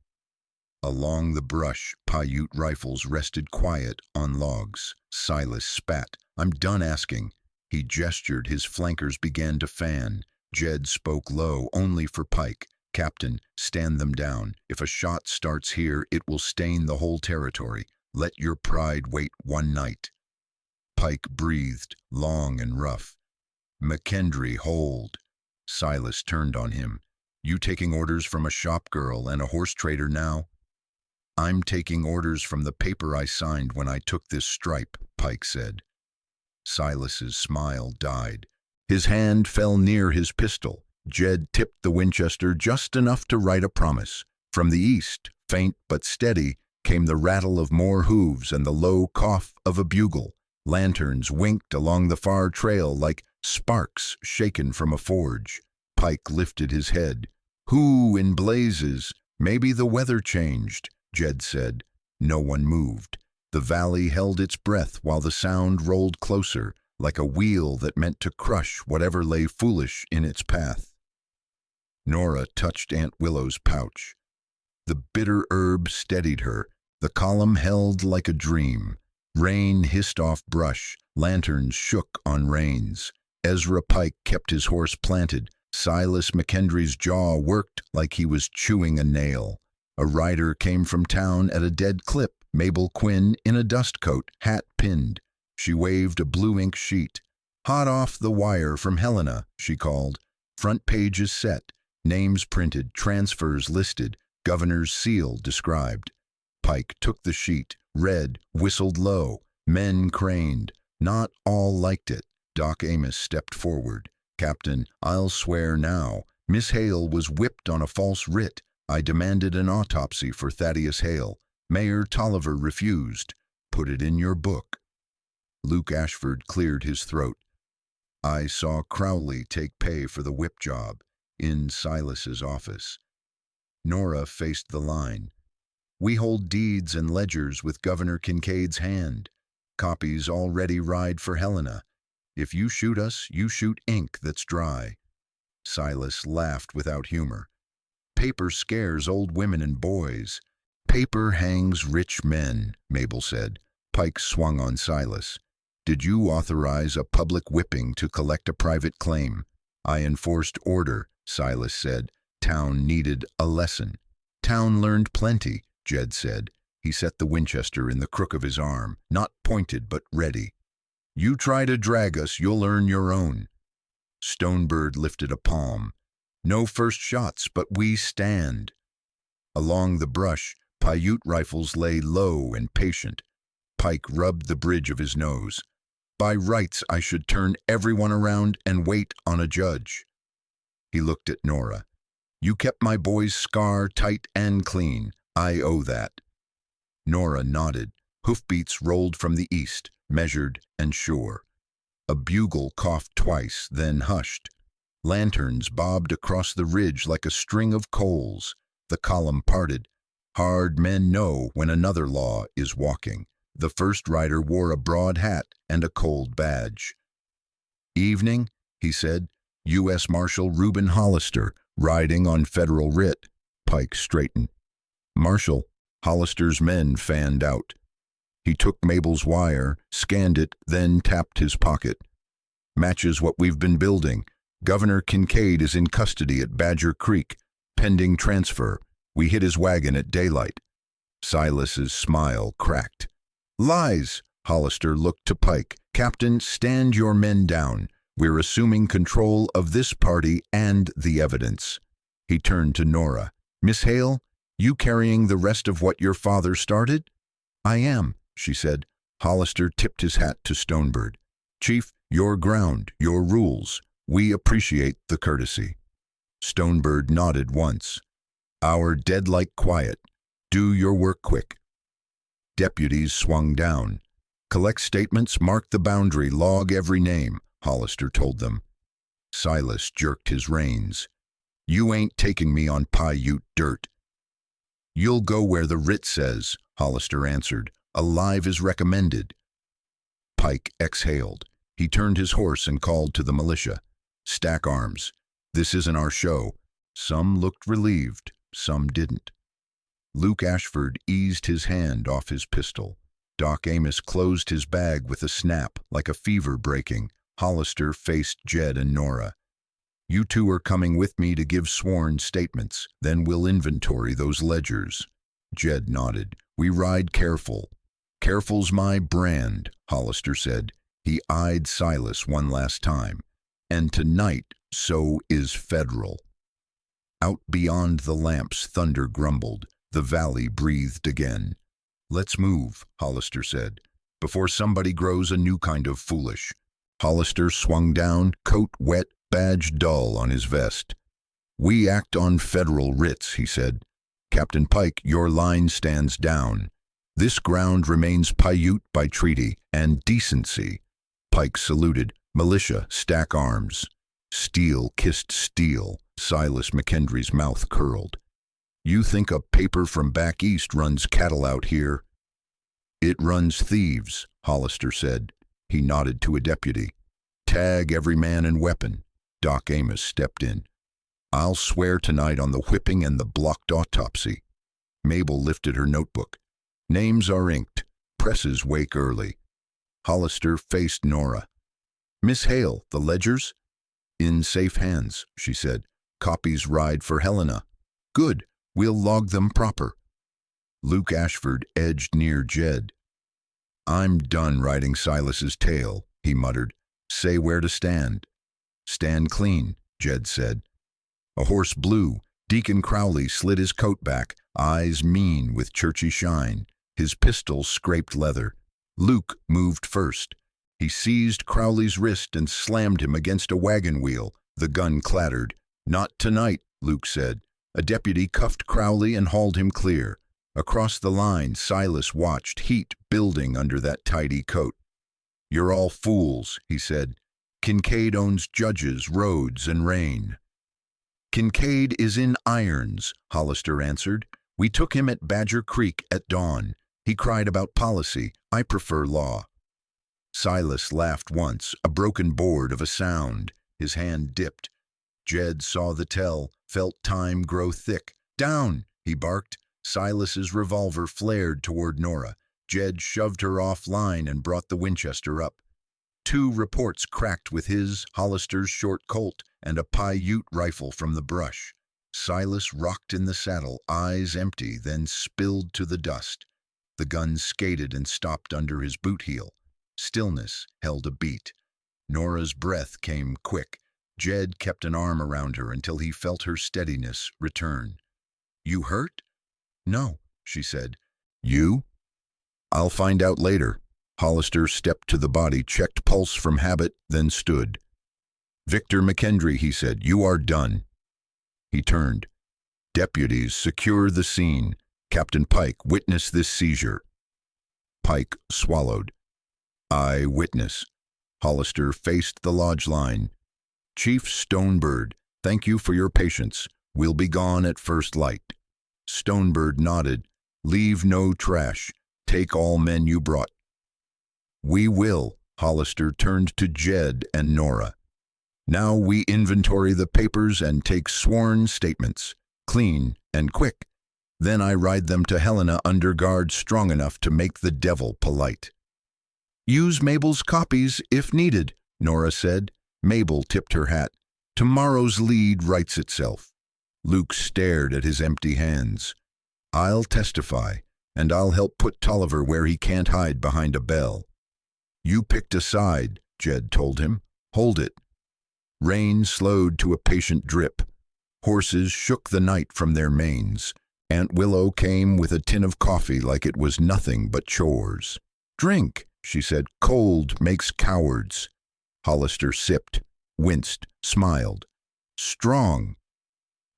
Along the brush, Paiute rifles rested quiet on logs. Silas spat. "I'm done asking." He gestured. His flankers began to fan. Jed spoke low, only for Pike. "Captain, stand them down. If a shot starts here, it will stain the whole territory. Let your pride wait one night." Pike breathed, long and rough. "McKendry, hold." Silas turned on him. "You taking orders from a shop girl and a horse trader now?" "I'm taking orders from the paper I signed when I took this stripe," Pike said. Silas's smile died. His hand fell near his pistol. Jed tipped the Winchester just enough to write a promise. From the east, faint but steady, came the rattle of more hooves and the low cough of a bugle. Lanterns winked along the far trail like sparks shaken from a forge. Pike lifted his head. "Who in blazes? Maybe the weather changed," Jed said. No one moved. The valley held its breath while the sound rolled closer, like a wheel that meant to crush whatever lay foolish in its path. Nora touched Aunt Willow's pouch. The bitter herb steadied her. The column held like a dream. Rain hissed off brush. Lanterns shook on reins. Ezra Pike kept his horse planted. Silas McKendry's jaw worked like he was chewing a nail. A rider came from town at a dead clip. Mabel Quinn in a dust coat, hat pinned. She waved a blue ink sheet. "Hot off the wire from Helena," she called. "Front page is set. Names printed, transfers listed, governor's seal described." Pike took the sheet, read, whistled low. Men craned. Not all liked it. Doc Amos stepped forward. "Captain, I'll swear now. Miss Hale was whipped on a false writ. I demanded an autopsy for Thaddeus Hale. Mayor Tolliver refused. Put it in your book." Luke Ashford cleared his throat. "I saw Crowley take pay for the whip job in Silas's office." Nora faced the line. "We hold deeds and ledgers with Governor Kincaid's hand. Copies already ride for Helena. If you shoot us, you shoot ink that's dry." Silas laughed without humor. "Paper scares old women and boys. Paper hangs rich men," Mabel said. Pike swung on Silas. "Did you authorize a public whipping to collect a private claim?" "I enforced order," Silas said. town needed a lesson. Town learned plenty, Jed said. He set the Winchester in the crook of his arm, not pointed but ready. You try to drag us, you'll earn your own. Stonebird lifted a palm. No first shots, but we stand. Along the brush, Paiute rifles lay low and patient. Pike rubbed the bridge of his nose. By rights, I should turn everyone around and wait on a judge. He looked at Nora. You kept my boy's scar tight and clean. I owe that. Nora nodded. Hoofbeats rolled from the east, measured and sure. A bugle coughed twice, then hushed. Lanterns bobbed across the ridge like a string of coals. The column parted. Hard men know when another law is walking. The first rider wore a broad hat and a cold badge. Evening, he said. U.S. Marshal Reuben Hollister, riding on federal writ. Pike straightened. Marshal, Hollister's men fanned out. He took Mabel's wire, scanned it, then tapped his pocket. Matches what we've been building. Governor Kincaid is in custody at Badger Creek, pending transfer. We hit his wagon at daylight. Silas's smile cracked. Lies! Hollister looked to Pike. Captain, stand your men down. We're assuming control of this party and the evidence. He turned to Nora. Miss Hale, you carrying the rest of what your father started? I am, she said. Hollister tipped his hat to Stonebird. Chief, your ground, your rules. We appreciate the courtesy. Stonebird nodded once. Our dead-like quiet. Do your work quick. Deputies swung down. Collect statements, mark the boundary, log every name, Hollister told them. Silas jerked his reins. You ain't taking me on Paiute dirt. You'll go where the writ says, Hollister answered. Alive is recommended. Pike exhaled. He turned his horse and called to the militia. Stack arms. This isn't our show. Some looked relieved, some didn't. Luke Ashford eased his hand off his pistol. Doc Amos closed his bag with a snap, like a fever breaking. Hollister faced Jed and Nora. You two are coming with me to give sworn statements. Then we'll inventory those ledgers. Jed nodded. We ride careful. Careful's my brand, Hollister said. He eyed Silas one last time. And tonight, so is federal. Out beyond the lamps, thunder grumbled. The valley breathed again. Let's move, Hollister said, before somebody grows a new kind of foolish. Hollister swung down, coat wet, badge dull on his vest. We act on federal writs, he said. Captain Pike, your line stands down. This ground remains Paiute by treaty and decency. Pike saluted. Militia, stack arms. Steel kissed steel. Silas McKendry's mouth curled. You think a paper from back east runs cattle out here? It runs thieves, Hollister said. He nodded to a deputy. Tag every man and weapon. Doc Amos stepped in. I'll swear tonight on the whipping and the blocked autopsy. Mabel lifted her notebook. Names are inked. Presses wake early. Hollister faced Nora. Miss Hale, the ledgers? In safe hands, she said. Copies ride for Helena. Good. We'll log them proper. Luke Ashford edged near Jed. I'm done riding Silas's tail, he muttered. Say where to stand. Stand clean, Jed said. A horse blew. Deacon Crowley slid his coat back, eyes mean with churchy shine. His pistol scraped leather. Luke moved first. He seized Crowley's wrist and slammed him against a wagon wheel. The gun clattered. Not tonight, Luke said. A deputy cuffed Crowley and hauled him clear. Across the line, Silas watched, heat building under that tidy coat. You're all fools, he said. Kincaid owns judges, roads, and rain. Kincaid is in irons, Hollister answered. We took him at Badger Creek at dawn. He cried about policy. I prefer law. Silas laughed once, a broken board of a sound. His hand dipped. Jed saw the tell, felt time grow thick. Down, he barked. Silas's revolver flared toward Nora. Jed shoved her off line and brought the Winchester up. 2 reports cracked with his, Hollister's short Colt, and a Paiute rifle from the brush. Silas rocked in the saddle, eyes empty, then spilled to the dust. The gun skated and stopped under his boot heel. Stillness held a beat. Nora's breath came quick. Jed kept an arm around her until he felt her steadiness return. "You hurt?" "No," she said. "You?" "I'll find out later." Hollister stepped to the body, checked pulse from habit, then stood. "Victor McKendry," he said, "you are done." He turned. "Deputies, secure the scene. Captain Pike, witness this seizure." Pike swallowed. "I witness." Hollister faced the lodge line. "Chief Stonebird, thank you for your patience. We'll be gone at first light." Stonebird nodded. "Leave no trash. Take all men you brought." "We will." Hollister turned to Jed and Nora. "Now we inventory the papers and take sworn statements. Clean and quick. Then I ride them to Helena under guard strong enough to make the devil polite." "Use Mabel's copies if needed," Nora said. Mabel tipped her hat. "Tomorrow's lead writes itself." Luke stared at his empty hands. "I'll testify, and I'll help put Tolliver where he can't hide behind a bell." "You picked a side," Jed told him. "Hold it." Rain slowed to a patient drip. Horses shook the night from their manes. Aunt Willow came with a tin of coffee like it was nothing but chores. "Drink," she said. "Cold makes cowards." Hollister sipped, winced, smiled. "Strong."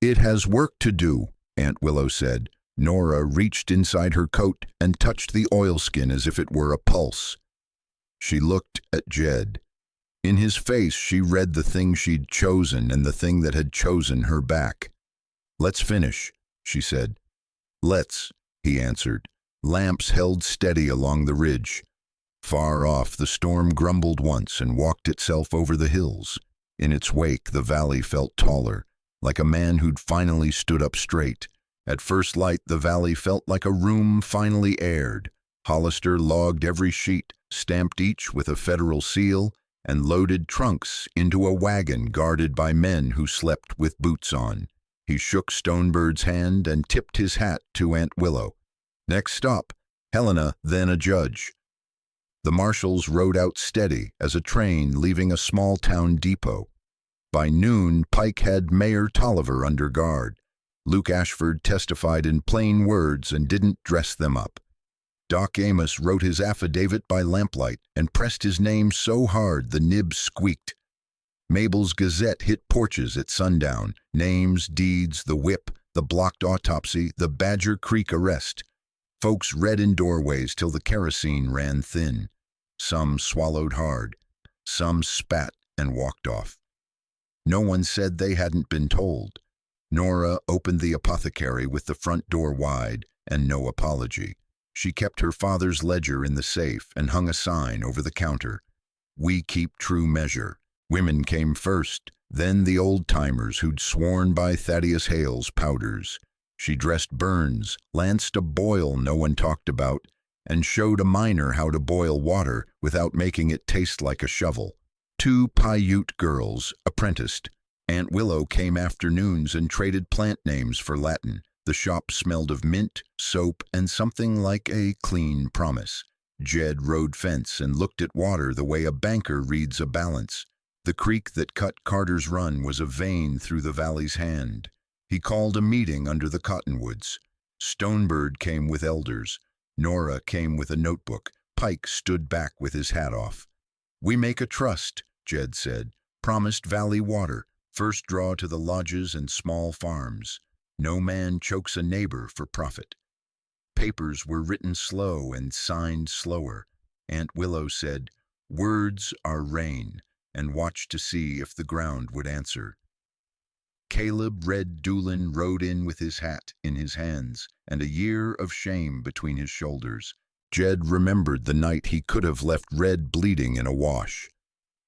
"It has work to do," Aunt Willow said. Nora reached inside her coat and touched the oilskin as if it were a pulse. She looked at Jed. In his face she read the thing she'd chosen and the thing that had chosen her back. "Let's finish," she said. "Let's," he answered. Lamps held steady along the ridge. Far off, the storm grumbled once and walked itself over the hills. In its wake, the valley felt taller, like a man who'd finally stood up straight. At first light, the valley felt like a room finally aired. Hollister logged every sheet, stamped each with a federal seal, and loaded trunks into a wagon guarded by men who slept with boots on. He shook Stonebird's hand and tipped his hat to Aunt Willow. "Next stop, Helena, then a judge." The marshals rode out steady as a train leaving a small-town depot. By noon, Pike had Mayor Tolliver under guard. Luke Ashford testified in plain words and didn't dress them up. Doc Amos wrote his affidavit by lamplight and pressed his name so hard the nib squeaked. Mabel's Gazette hit porches at sundown. Names, deeds, the whip, the blocked autopsy, the Badger Creek arrest. Folks read in doorways till the kerosene ran thin. Some swallowed hard. Some spat and walked off. No one said they hadn't been told. Nora opened the apothecary with the front door wide and no apology. She kept her father's ledger in the safe and hung a sign over the counter. "We keep true measure." Women came first, then the old-timers who'd sworn by Thaddeus Hale's powders. She dressed burns, lanced a boil no one talked about, and showed a miner how to boil water without making it taste like a shovel. 2 Paiute girls apprenticed. Aunt Willow came afternoons and traded plant names for Latin. The shop smelled of mint, soap, and something like a clean promise. Jed rode fence and looked at water the way a banker reads a balance. The creek that cut Carter's Run was a vein through the valley's hand. He called a meeting under the cottonwoods. Stonebird came with elders. Nora came with a notebook. Pike stood back with his hat off. "We make a trust," Jed said. "Promised valley water. First draw to the lodges and small farms. No man chokes a neighbor for profit." Papers were written slow and signed slower. Aunt Willow said, "Words are rain," and watched to see if the ground would answer. Caleb Red Doolin rode in with his hat in his hands and a year of shame between his shoulders. Jed remembered the night he could have left Red bleeding in a wash.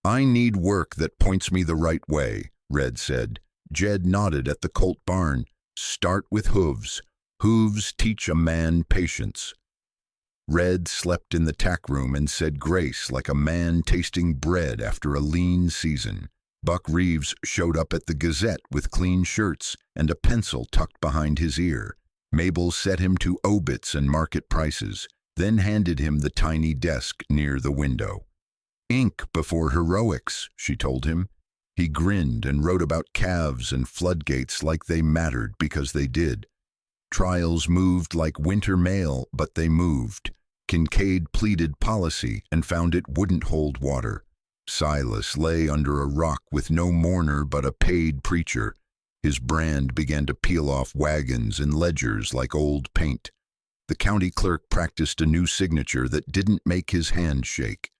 "I need work that points me the right way," Red said. Jed nodded at the colt barn. "Start with hooves. Hooves teach a man patience." Red slept in the tack room and said grace like a man tasting bread after a lean season. Buck Reeves showed up at the Gazette with clean shirts and a pencil tucked behind his ear. Mabel set him to obits and market prices, then handed him the tiny desk near the window. "Ink before heroics," she told him. He grinned and wrote about calves and floodgates like they mattered, because they did. Trials moved like winter mail, but they moved. Kincaid pleaded policy and found it wouldn't hold water. Silas lay under a rock with no mourner but a paid preacher. His brand began to peel off wagons and ledgers like old paint. The county clerk practiced a new signature that didn't make his hand shake.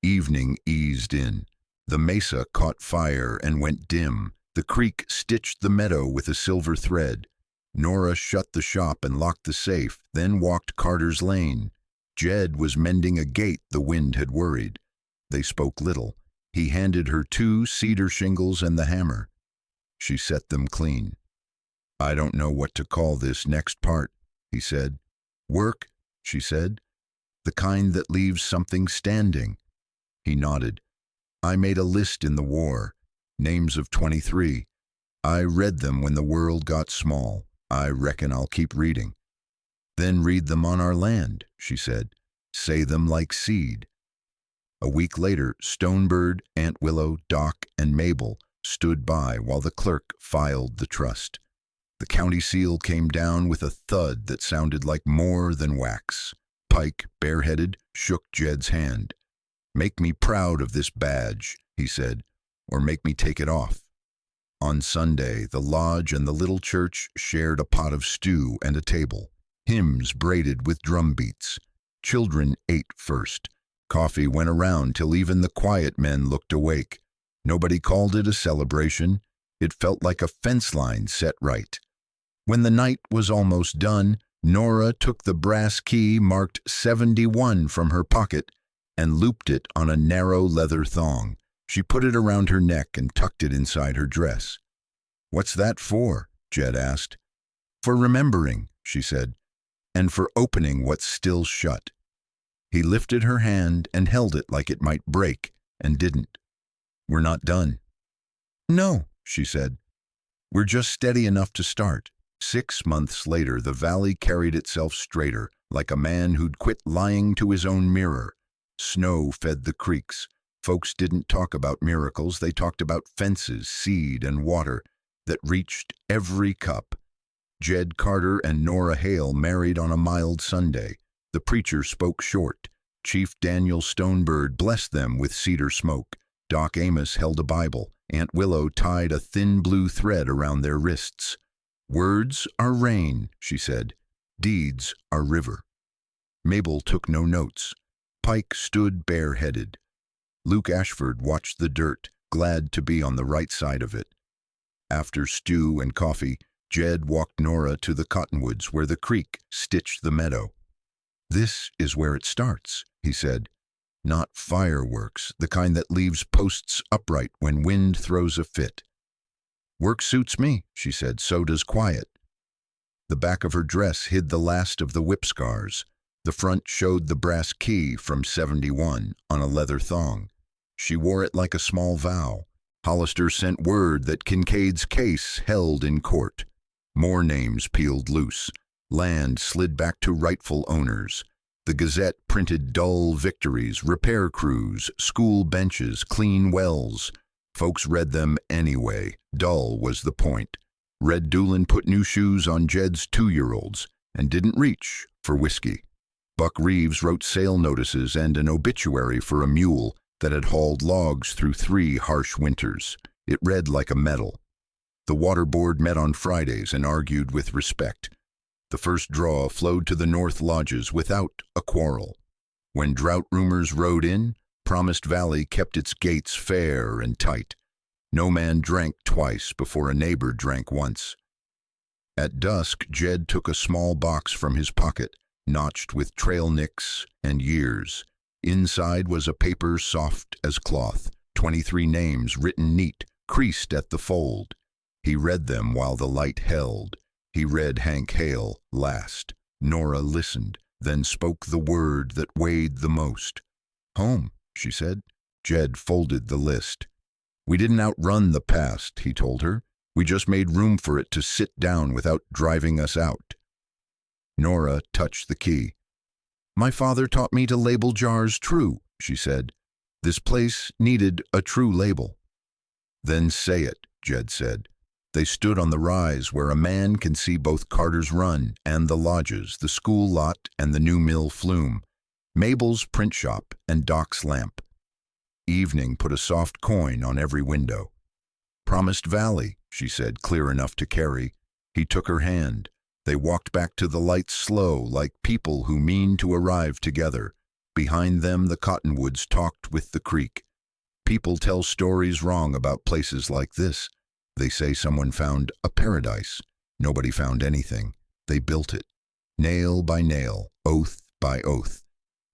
Evening eased in. The mesa caught fire and went dim. The creek stitched the meadow with a silver thread. Nora shut the shop and locked the safe, then walked Carter's Lane. Jed was mending a gate the wind had worried. They spoke little. He handed her 2 cedar shingles and the hammer. She set them clean. "I don't know what to call this next part," he said. "Work," she said. "The kind that leaves something standing." He nodded. "I made a list in the war. Names of 23. I read them when the world got small. I reckon I'll keep reading." "Then read them on our land," she said. "Say them like seed." A week later, Stonebird, Aunt Willow, Doc, and Mabel stood by while the clerk filed the trust. The county seal came down with a thud that sounded like more than wax. Pike, bareheaded, shook Jed's hand. "Make me proud of this badge," he said, "or make me take it off." On Sunday, the lodge and the little church shared a pot of stew and a table. Hymns braided with drum beats. Children ate first. Coffee went around till even the quiet men looked awake. Nobody called it a celebration. It felt like a fence line set right. When the night was almost done, Nora took the brass key marked 71 from her pocket and looped it on a narrow leather thong. She put it around her neck and tucked it inside her dress. "What's that for?" Jed asked. "For remembering," she said, "and for opening what's still shut." He lifted her hand and held it like it might break, and didn't. "We're not done." "No," she said. "We're just steady enough to start." 6 months later, the valley carried itself straighter, like a man who'd quit lying to his own mirror. Snow fed the creeks. Folks didn't talk about miracles, they talked about fences, seed, and water that reached every cup. Jed Carter and Nora Hale married on a mild Sunday. The preacher spoke short. Chief Daniel Stonebird blessed them with cedar smoke. Doc Amos held a Bible. Aunt Willow tied a thin blue thread around their wrists. "Words are rain," she said. "Deeds are river." Mabel took no notes. Pike stood bareheaded. Luke Ashford watched the dirt, glad to be on the right side of it. After stew and coffee, Jed walked Nora to the cottonwoods where the creek stitched the meadow. "This is where it starts," he said. "Not fireworks, the kind that leaves posts upright when wind throws a fit." "Work suits me," she said. "So does quiet." The back of her dress hid the last of the whip scars. The front showed the brass key from 71 on a leather thong. She wore it like a small vow. Hollister sent word that Kincaid's case held in court. More names peeled loose. Land slid back to rightful owners. The Gazette printed dull victories, repair crews, school benches, clean wells. Folks read them anyway. Dull was the point. Red Doolin put new shoes on Jed's 2-year-olds and didn't reach for whiskey. Buck Reeves wrote sale notices and an obituary for a mule that had hauled logs through 3 harsh winters. It read like a medal. The water board met on Fridays and argued with respect. The first draw flowed to the North Lodges without a quarrel. When drought rumors rode in, Promised Valley kept its gates fair and tight. No man drank twice before a neighbor drank once. At dusk, Jed took a small box from his pocket, notched with trail nicks and years. Inside was a paper soft as cloth, 23 names written neat, creased at the fold. He read them while the light held. He read Hank Hale last. Nora listened, then spoke the word that weighed the most. "Home," she said. Jed folded the list. We didn't outrun the past, he told her. We just made room for it to sit down without driving us out. Nora touched the key. My father taught me to label jars true, she said. This place needed a true label. Then say it, Jed said. They stood on the rise where a man can see both Carter's Run and the lodges, the school lot and the new mill flume, Mabel's print shop and Doc's lamp. Evening put a soft coin on every window. Promised Valley, she said, clear enough to carry. He took her hand. They walked back to the lights slow, like people who mean to arrive together. Behind them the cottonwoods talked with the creek. People tell stories wrong about places like this. They say someone found a paradise. Nobody found anything. They built it. Nail by nail, oath by oath.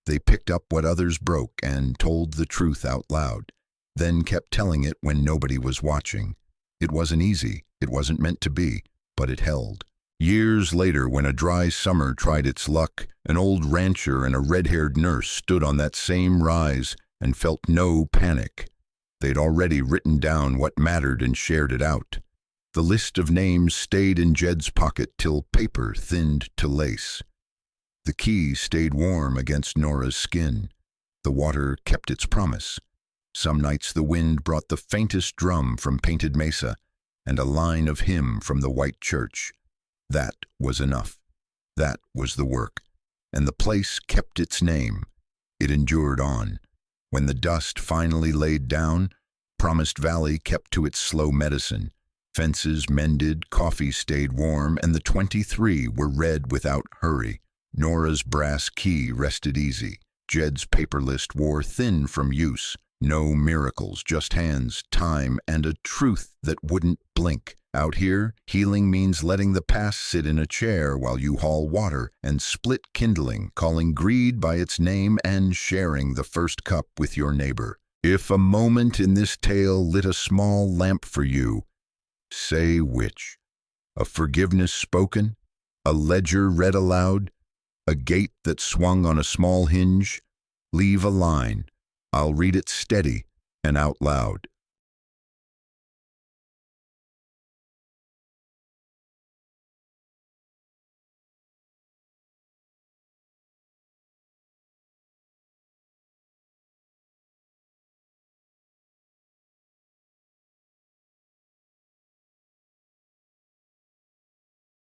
They picked up what others broke and told the truth out loud, then kept telling it when nobody was watching. It wasn't easy, it wasn't meant to be, but it held. Years later, when a dry summer tried its luck, an old rancher and a red-haired nurse stood on that same rise and felt no panic. They'd already written down what mattered and shared it out. The list of names stayed in Jed's pocket till paper thinned to lace. The key stayed warm against Nora's skin. The water kept its promise. Some nights the wind brought the faintest drum from Painted Mesa and a line of hymn from the white church. That was enough. That was the work. And the place kept its name. It endured on. When the dust finally laid down, Promised Valley kept to its slow medicine. Fences mended, coffee stayed warm, and the 23 were read without hurry. Nora's brass key rested easy. Jed's paper list wore thin from use. No miracles, just hands, time, and a truth that wouldn't blink. Out here, healing means letting the past sit in a chair while you haul water and split kindling, calling greed by its name and sharing the first cup with your neighbor. If a moment in this tale lit a small lamp for you, say which. A forgiveness spoken? A ledger read aloud? A gate that swung on a small hinge? Leave a line. I'll read it steady and out loud.